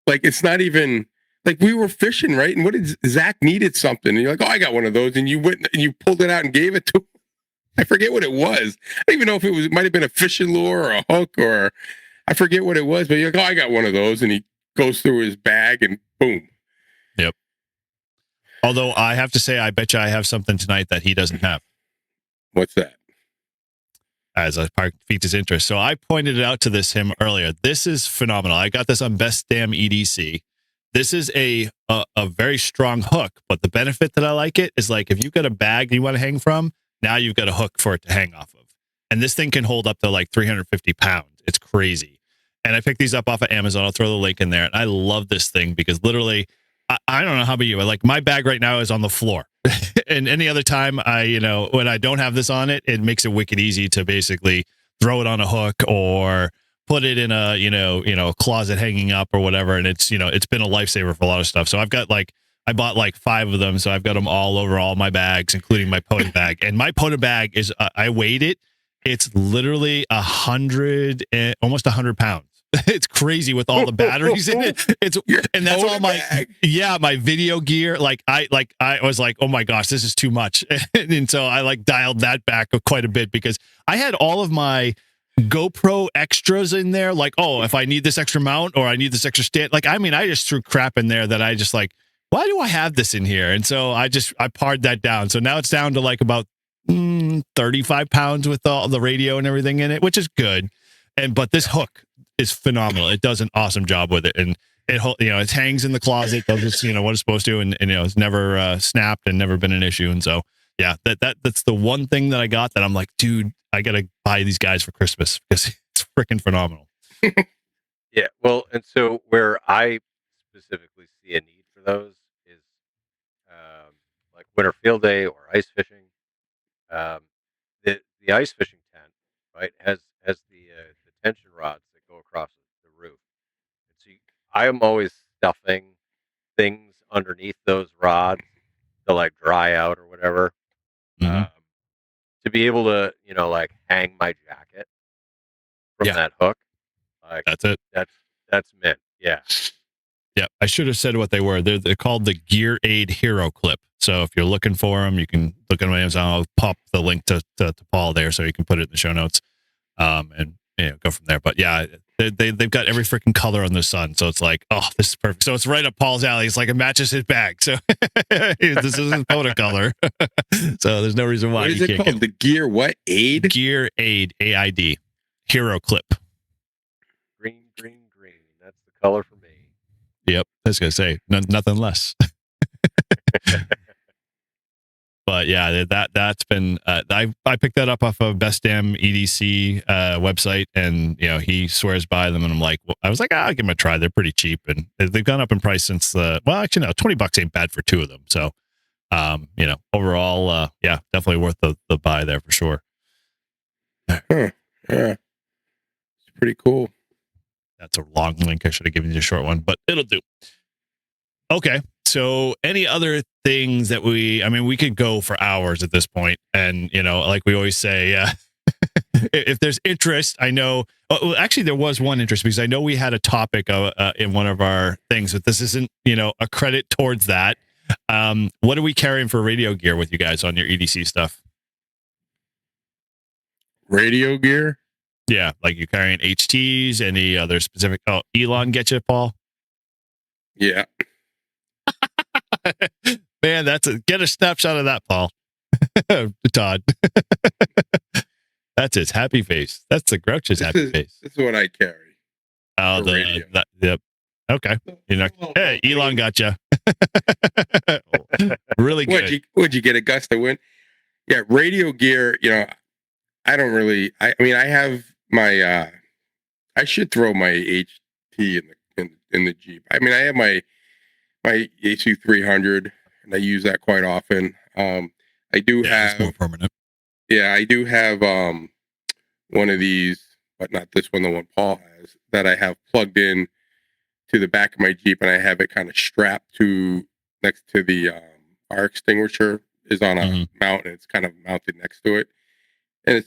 Like, it's not even like we were fishing, right? And what did Zach needed something? And you're like, oh, I got one of those. And you went and you pulled it out and gave it to him. I forget what it was. I don't even know if it might have been a fishing lure or a hook, or I forget what it was, but you're like, oh, I got one of those. And he goes through his bag and boom. Yep. Although I have to say, I bet you I have something tonight that he doesn't have. What's that? as a part piqued his interest. So I pointed it out to him earlier. This is phenomenal. I got this on Best Damn EDC. This is a very strong hook, but the benefit that I like it is like if you've got a bag you want to hang from, now you've got a hook for it to hang off of. And this thing can hold up to like 350 pounds. It's crazy. And I picked these up off of Amazon. I'll throw the link in there. And I love this thing because literally, I don't know how about you, like my bag right now is on the floor. And any other time when I don't have this on it, it makes it wicked easy to basically throw it on a hook or put it in a closet hanging up or whatever. And it's been a lifesaver for a lot of stuff. So I bought like 5 of them. So I've got them all over all my bags, including my Pota bag. And my Pota bag is, I weighed it. It's literally 100, almost 100 pounds. It's crazy with all the batteries in it. And that's all my video gear. Like I was like, oh my gosh, this is too much. And so I like dialed that back quite a bit because I had all of my GoPro extras in there. Like, oh, if I need this extra mount or I need this extra stand, like, I mean, I just threw crap in there that I just like, why do I have this in here? And so I pared that down. So now it's down to like about 35 pounds with all the radio and everything in it, which is good. But this hook is phenomenal. It does an awesome job with it. And it hangs in the closet, does what it's supposed to. And it's never snapped and never been an issue. And so, yeah, that's the one thing that I got that I'm like, dude, I got to buy these guys for Christmas because it's freaking phenomenal. Yeah. Well, and so where I specifically see a need for those is like winter field day or ice fishing. The ice fishing tent, right, has the tension rods that go across the roof. And so I am always stuffing things underneath those rods to like dry out or whatever, to be able to like hang my jacket from that hook. Like that's it. That's mint. Yeah. Yeah, I should have said what they were. They're called the Gear Aid Hero Clip. So if you're looking for them, you can look at my Amazon. I'll pop the link to Paul there, so you can put it in the show notes, and go from there. But yeah, they've got every freaking color on the sun, so it's like, oh, this is perfect. So it's right up Paul's alley. It's like it matches his bag. So this is his photo color. So there's no reason why. What is it called? The Gear what? Aid? Gear Aid, AID, Hero Clip. Green. That's the color for me. Yep, I was gonna say nothing less. But yeah, that's been I picked that up off of Best Damn EDC website, and he swears by them, and I'm like, I was like, I'll give them a try. They're pretty cheap, and they've gone up in price since actually no, $20 ain't bad for 2 of them. So overall, yeah, definitely worth the buy there for sure. Huh. Yeah, it's pretty cool. That's a long link. I should have given you a short one, but it'll do. Okay. So any other things that we could go for hours at this point. And, like we always say, if there's interest, I know, actually there was one interest because I know we had a topic in one of our things, but this isn't, a credit towards that. What are we carrying for radio gear with you guys on your EDC stuff? Radio gear? Yeah, like you're carrying HTs, any other specific? Oh, Elon get you, Paul? Yeah. Man, get a snapshot of that, Paul. Todd. That's his happy face. That's the Grouch's happy face. This is what I carry. Oh, yep. Okay. Hey, Elon got you. Really good. Would you get a gust of wind? Yeah, radio gear, I don't really, I have my, I should throw my HT in the Jeep. I have my AC 300 and I use that quite often. I do have, it's more permanent. Yeah, I do have, one of these, but not this one, the one Paul has, that I have plugged in to the back of my Jeep, and I have it kind of strapped to next to the fire extinguisher is on a mount, and it's kind of mounted next to it. And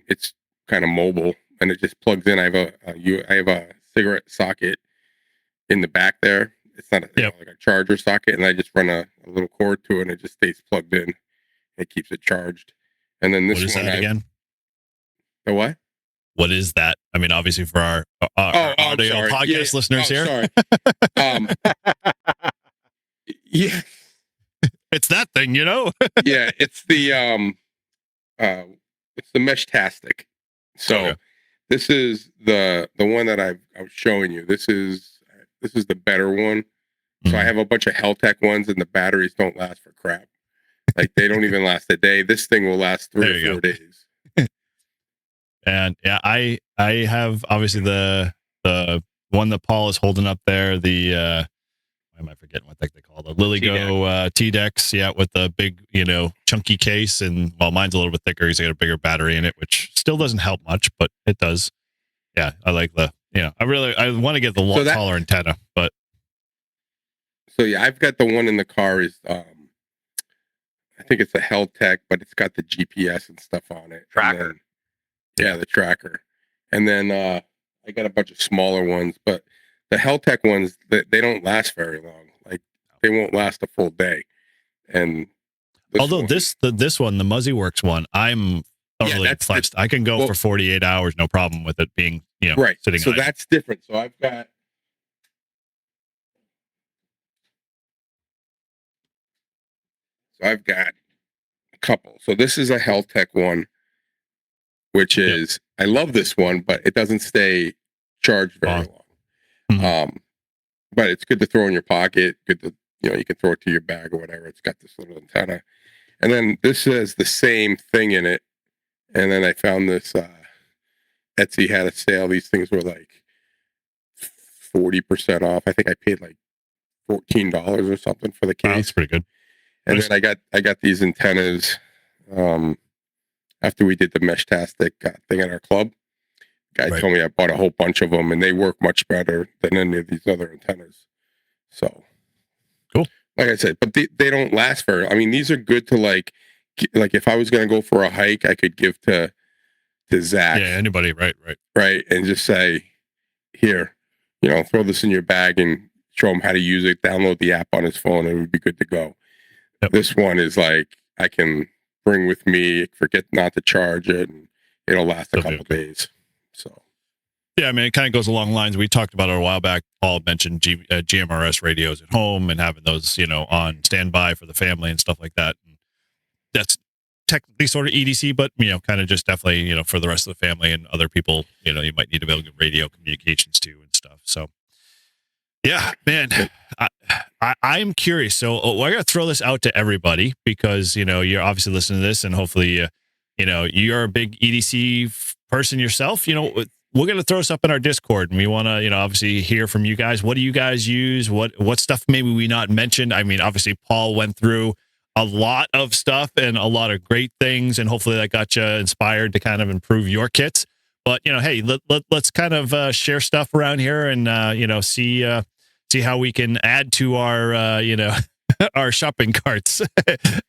it's kind of mobile, and it just plugs in. I have a cigarette socket in the back there. It's not like a charger socket, and I just run a little cord to it, and it just stays plugged in. It keeps it charged. And then this what is one that again? The what? What is that? Obviously for our audio podcast listeners here. Sorry. Yeah, it's that thing, yeah, it's the it's the Meshtastic. So Okay. this is the one that I was showing you. This is the better one. So I have a bunch of Heltec ones, and the batteries don't last for crap. Like they don't even last a day. This thing will last 3 or 4 days. And yeah, I have obviously the one that Paul is holding up there. The why am I forgetting what they call the LilyGo T-Dex? Yeah, with the big chunky case, and well, mine's a little bit thicker. He's got a bigger battery in it, which still doesn't help much, but it does. Yeah, I like the I want to get the taller antenna, but so yeah, I've got the one in the car is I think it's a Heltec, but it's got the GPS and stuff on it. Tracker. Yeah, the tracker. And then I got a bunch of smaller ones, but the Heltec ones, they don't last very long. Like they won't last a full day. And although this one, the Muzzy Works one, I'm thoroughly impressed. I can go for 48 hours, no problem with it being right. Sitting. So that's different. So I've got a couple. So this is a Heltec one, which is I love this one, but it doesn't stay charged very long. Mm-hmm. But it's good to throw in your pocket. Good to you can throw it to your bag or whatever. It's got this little antenna, and then this has the same thing in it. And then I found this Etsy had a sale. These things were like 40% off. I think I paid like $14 or something for the case. That's pretty good. And then I got these antennas after we did the Meshtastic thing at our club. Guy told me I bought a whole bunch of them, and they work much better than any of these other antennas. So cool. Like I said, but they don't last very. I mean, these are good to like if I was going to go for a hike, I could give to Zach. Yeah, anybody, right, and just say, here, throw this in your bag and show him how to use it. Download the app on his phone, and it would be good to go. Yep. This one is like I can bring with me, forget not to charge it, and it'll last a couple days. So, yeah, I mean, it kind of goes along lines we talked about it a while back. Paul mentioned GMRS radios at home and having those, on standby for the family and stuff like that. And that's technically sort of EDC, but kind of just definitely, for the rest of the family and other people, you might need to be able to get radio communications to and stuff. So, yeah, man, I'm curious. So we're gonna throw this out to everybody because you're obviously listening to this, and hopefully, you're a big EDC person yourself. We're going to throw this up in our Discord, and we want to, obviously hear from you guys. What do you guys use? What stuff maybe we not mentioned? I mean, obviously Paul went through a lot of stuff and a lot of great things, and hopefully that got you inspired to kind of improve your kits. But hey, let's kind of share stuff around here and see how we can add to our our shopping carts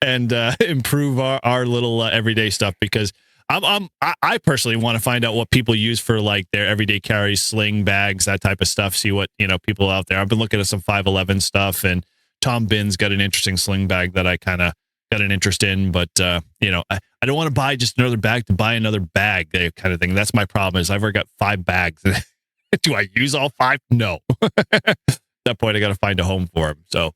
and improve our little everyday stuff, because I personally want to find out what people use for like their everyday carries, sling bags, that type of stuff. See what people out there. I've been looking at some 511 stuff, and Tom Bin's got an interesting sling bag that I kind of got an interest in. But I don't want to buy just another bag to buy another bag, kind of thing. That's my problem. Is I've already got 5 bags. Do I use all 5? No. At that point, I got to find a home for them. So.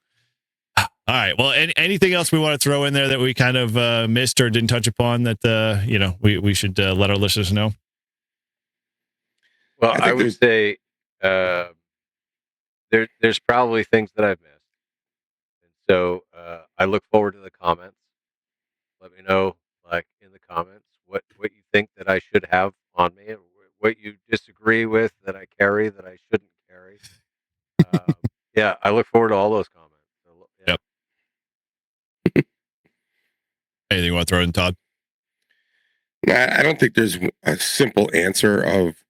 All right. Well, anything else we want to throw in there that we kind of missed or didn't touch upon that we should let our listeners know? Well, I would say there's probably things that I've missed, and so I look forward to the comments. Let me know, like in the comments, what you think that I should have on me, what you disagree with that I carry that I shouldn't carry. Yeah, I look forward to all those comments. So, yeah. Yep. Anything you want to throw in, Todd? I don't think there's a simple answer of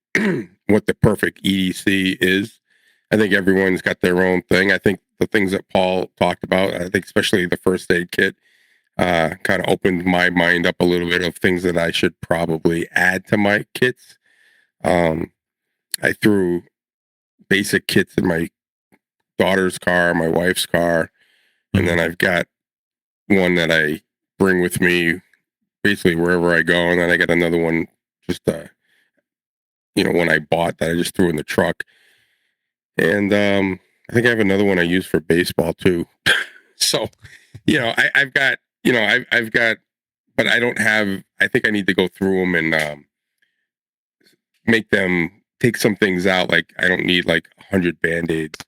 what the perfect EDC is. I think everyone's got their own thing. I think the things that Paul talked about, I think especially the first aid kit, kind of opened my mind up a little bit of things that I should probably add to my kits. I threw basic kits in my daughter's car, my wife's car, and then I've got one that I bring with me basically wherever I go, and then I got another one just one I bought that I just threw in the truck, and I think I have another one I use for baseball too. So I've got I've got but I don't have. I think I need to go through them and make them take some things out. Like I don't need like 100 Band-Aids.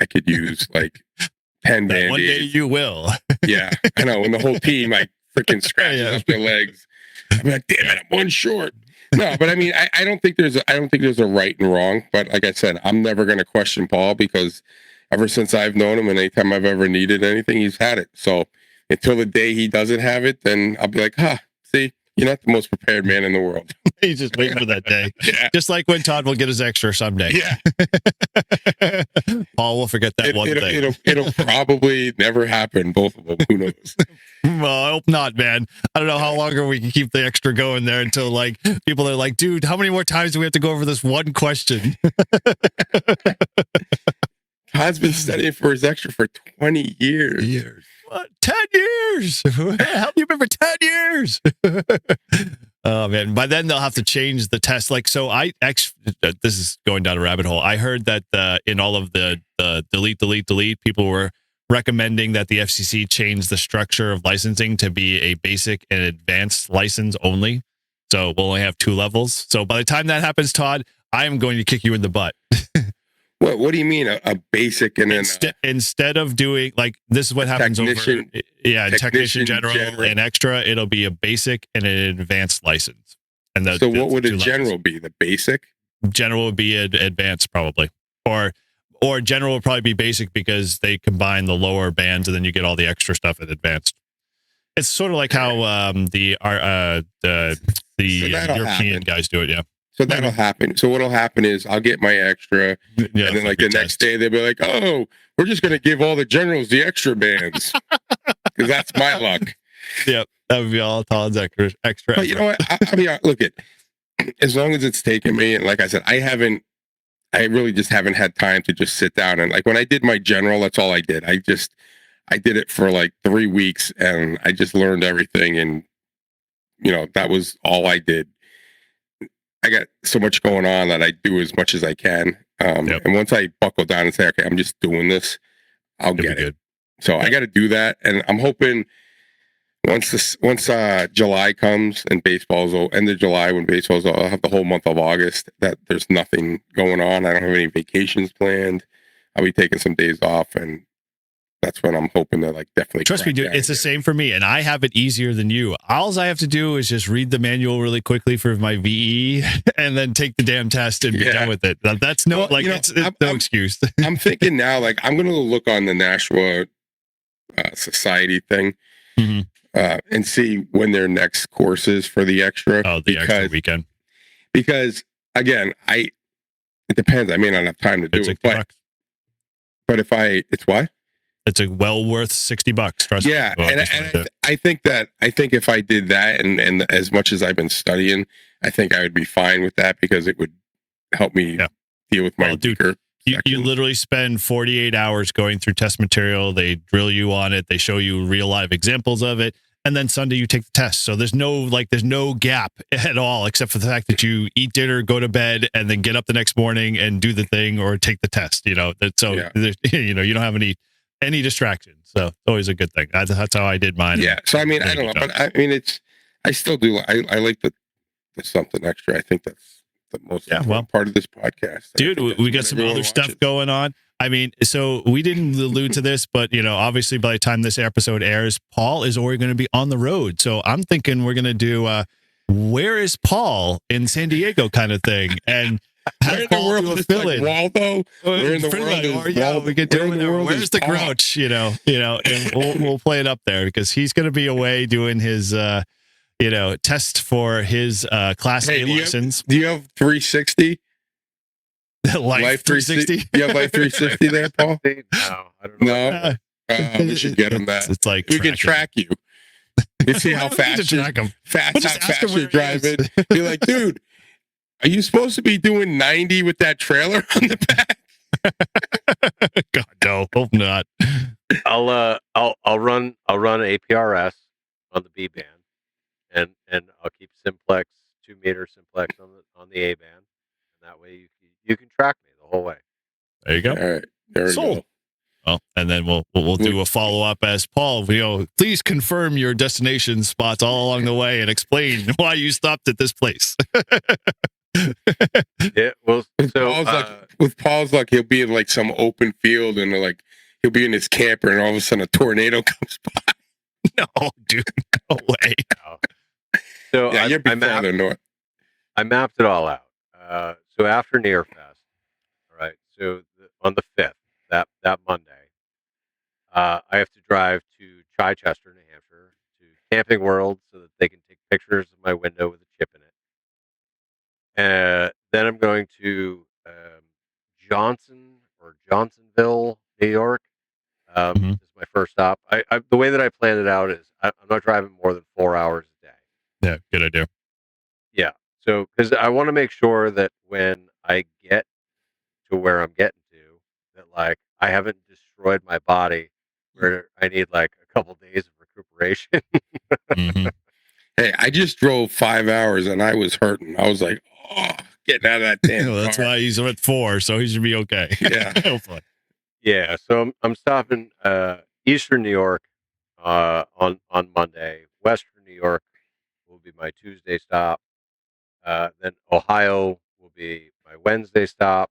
I could use like 10 Band-Aids. One day you will. Yeah, I know. When the whole team like freaking scratches up their legs, I'm like, damn it, I'm one short. No, but I mean, I don't think there's a right and wrong. But like I said, I'm never going to question Paul because ever since I've known him and anytime I've ever needed anything, he's had it. So until the day he doesn't have it, then I'll be like, see, you're not the most prepared man in the world. He's just waiting for that day. Yeah. Just like when Todd will get his extra someday. Yeah. Paul will forget that one thing. It'll probably never happen. Both of them. Who knows? Well, I hope not, man. I don't know how longer we can keep the extra going there until like people are like, dude, how many more times do we have to go over this one question? Todd's been studying for his extra for 20 years. What? 10 years? How have you been for 10 years? Oh man, by then they'll have to change the test. Like, so this is going down a rabbit hole. I heard that in all of the delete, people were recommending that the FCC change the structure of licensing to be a basic and advanced license only. So we'll only have 2 levels. So by the time that happens, Todd, I am going to kick you in the butt. What do you mean a basic and then instead of doing like this is what happens technician general and extra, it'll be a basic and an advanced license. And so what would a general be? The basic? General would be advanced probably, or general would probably be basic because they combine the lower bands and then you get all the extra stuff at advanced. It's sort of like how the European guys do it. Yeah. So that'll happen. So what'll happen is I'll get my extra, and then like the next day they'll be like, "Oh, we're just gonna give all the generals the extra bands because that's my luck." Yep, that would be all Todd's extra. But you know what? I mean, look at as long as it's taken me, and like I said, I really just haven't had time to just sit down and like when I did my general, that's all I did. I did it for like 3 weeks, and I just learned everything, and that was all I did. I got so much going on that I do as much as I can. And once I buckle down and say, okay, I'm just doing this, I'll get it. So I got to do that. And I'm hoping once July comes and baseball's end of July, when baseball's, I'll have the whole month of August that there's nothing going on. I don't have any vacations planned. I'll be taking some days off, and that's when I'm hoping to like definitely trust me, dude. It's the same for me, and I have it easier than you. All I have to do is just read the manual really quickly for my VE, and then take the damn test and be done with it. That's no it's no excuse. I'm thinking now, like I'm going to look on the Nashua Society thing and see when their next course is for the extra. Oh, the extra weekend. Because again, it depends. I may not have time to do it, but if it's what? It's well worth $60. Trust me. Yeah, I think if I did that and as much as I've been studying, I think I would be fine with that because it would help me deal with my weaker. You literally spend 48 hours going through test material. They drill you on it. They show you real live examples of it, and then Sunday you take the test. So there's no gap at all, except for the fact that you eat dinner, go to bed, and then get up the next morning and do the thing or take the test. You don't have any distractions, so it's always a good thing. That's how I did mine. Yeah. So I mean, I don't know, but I mean, I still do. I like the something extra. I think that's the most important part of this podcast. Dude, we got some other stuff going on. I mean, so we didn't allude to this, but obviously by the time this episode airs, Paul is already going to be on the road. So I'm thinking we're going to do where is Paul in San Diego kind of thing, and. Where in the world is like Waldo? Where in the world is Waldo? We could do it. Where's the Grouch? And we'll play it up there because he's going to be away doing his, test for his Class A license. Do you have 360? Life 360? You have Life 360 there, Paul? No, I don't know. No, we should get him that. It's like we can track you. You see how fast you're driving. Be like, dude. Are you supposed to be doing 90 with that trailer on the back? God, no, hope not. I'll run APRS on the B band, and I'll keep simplex 2 meter simplex on the A band, and that way you can track me the whole way. There you go. All right, there we go. Well, and then we'll do a follow up as Paul. Please confirm your destination spots all along the way and explain why you stopped at this place. Yeah, well, with Paul's luck, he'll be in like some open field and like he'll be in his camper, and all of a sudden a tornado comes by. No, dude, go away. So yeah, you're farther north. I mapped it all out. So after Near Fest, all right. So on the 5th, that Monday, I have to drive to Chichester, New Hampshire, to Camping World, so that they can take pictures of my window with a chip in it. Then I'm going to Johnsonville, New York. This is my first stop. The way that I planned it out is I'm not driving more than 4 hours a day. Yeah, good idea. Yeah. So, because I want to make sure that when I get to where I'm getting to, that like I haven't destroyed my body where I need like a couple days of recuperation. Hey, I just drove 5 hours and I was hurting. I was like, oh, getting out of that damn well, that's car. why he's at 4, so he should be okay. Yeah. Hopefully. Yeah. So I'm stopping Eastern New York on Monday. Western New York will be my Tuesday stop. Then Ohio will be my Wednesday stop.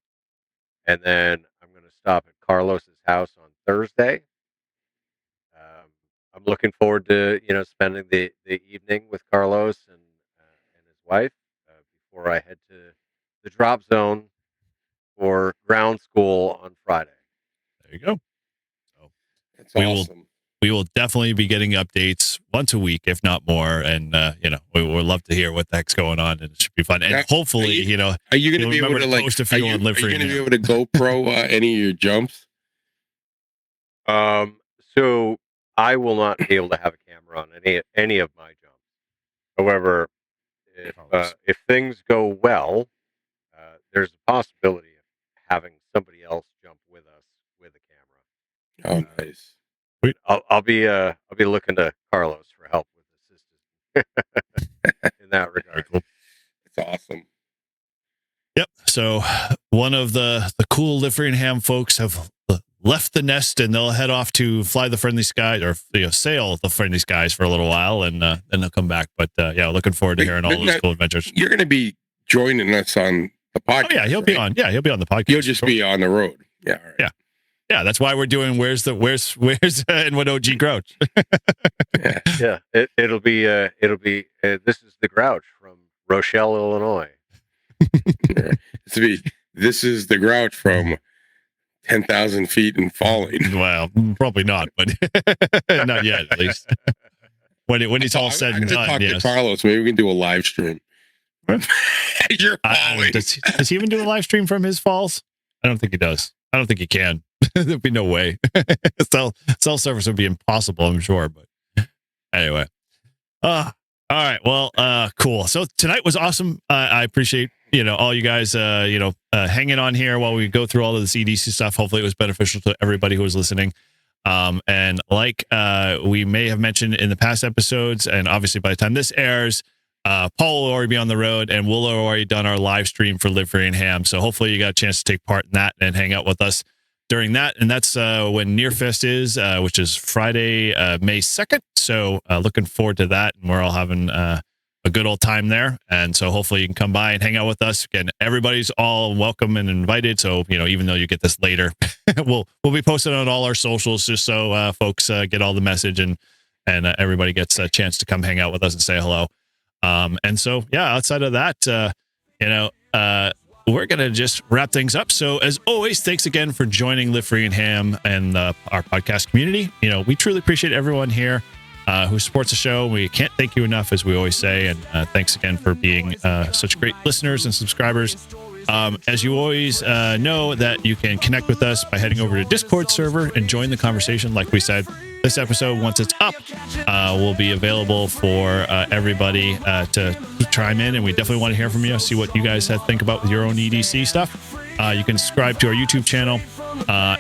And then I'm going to stop at Carlos's house on Thursday. I'm looking forward to spending the evening with Carlos and his wife before I head to the drop zone for ground school on Friday. There you go. So That's awesome. We will definitely be getting updates once a week, if not more. And we would love to hear what the heck's going on, and it should be fun. And Now, hopefully, are you going to be able to post a few on Live Free? Are you going to be able to GoPro any of your jumps? So I will not be able to have a camera on any of my jumps. However, if things go well, there's a possibility of having somebody else jump with us with a camera. Oh, nice. I'll be looking to Carlos for help with assistance in that regard. Cool. It's awesome. Yep. So one of the cool Live Free and Ham folks have left the nest, and they'll head off to fly the friendly skies, or sail the friendly skies for a little while, and then they'll come back. But yeah, looking forward to hearing all those cool adventures. You're going to be joining us on the podcast. Oh yeah, he'll be on. Yeah, he'll be on the podcast. You'll just be on the road. Yeah. Right. Yeah. Yeah, that's why we're doing where's and what OG Grouch. Yeah, it'll be this is the Grouch from Rochelle, Illinois. This is the Grouch from 10,000 feet and falling. Well, probably not, but not yet, at least. When it's all said and done, talk to Carlos. Maybe we can do a live stream. You're falling. Does he even do a live stream from his falls? I don't think he does. I don't think he can. There'd be no way. Cell service would be impossible, I'm sure. But anyway. All right. Well, cool. So tonight was awesome. I appreciate, all you guys, hanging on here while we go through all of this EDC stuff. Hopefully it was beneficial to everybody who was listening. And like we may have mentioned in the past episodes, and obviously by the time this airs, Paul will already be on the road, and we'll have already done our live stream for Live Free and Ham. So hopefully you got a chance to take part in that and hang out with us during that. And that's when Near Fest is, which is Friday, May 2nd. So looking forward to that. And we're all having a good old time there. And so hopefully you can come by and hang out with us. Again, everybody's all welcome and invited. So, even though you get this later, we'll be posting on all our socials just so folks get all the message and everybody gets a chance to come hang out with us and say hello. And so, yeah, outside of that, we're going to just wrap things up. So as always, thanks again for joining Live Free and Ham and our podcast community. We truly appreciate everyone here who supports the show. We can't thank you enough, as we always say. And thanks again for being such great listeners and subscribers. As you always know, that you can connect with us by heading over to Discord server and join the conversation. Like we said, this episode, once it's up, will be available for everybody to chime in, and we definitely want to hear from you, see what you guys think about with your own EDC stuff. You can subscribe to our YouTube channel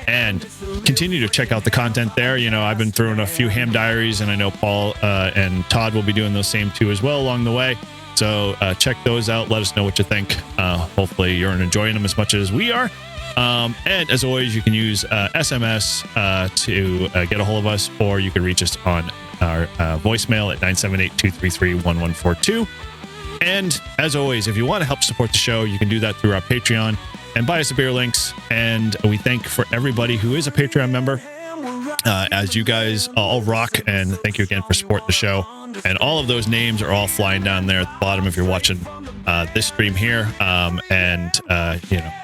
and continue to check out the content there. I've been throwing a few ham diaries, and I know Paul and Todd will be doing those same too as well along the way. So check those out. Let us know what you think. Hopefully you're enjoying them as much as we are. And as always, you can use SMS to get a hold of us, or you can reach us on our voicemail at 978-233-1142. And as always, if you want to help support the show, you can do that through our Patreon and buy us a beer links. And we thank for everybody who is a Patreon member, as you guys all rock. And thank you again for supporting the show. And all of those names are all flying down there at the bottom if you're watching this stream here.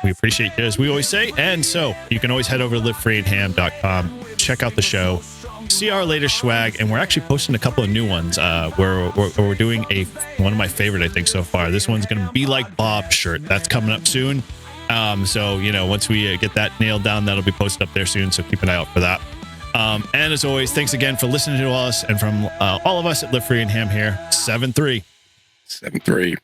We appreciate you, as we always say. And so you can always head over to livefreeandham.com, check out the show, see our latest swag, and we're actually posting a couple of new ones. We're doing one of my favorite, I think, so far. This one's going to be like Bob shirt. That's coming up soon. Once we get that nailed down, that'll be posted up there soon. So keep an eye out for that. And as always, thanks again for listening to us, and from all of us at Live Free and Ham here, 7-3. 7-3.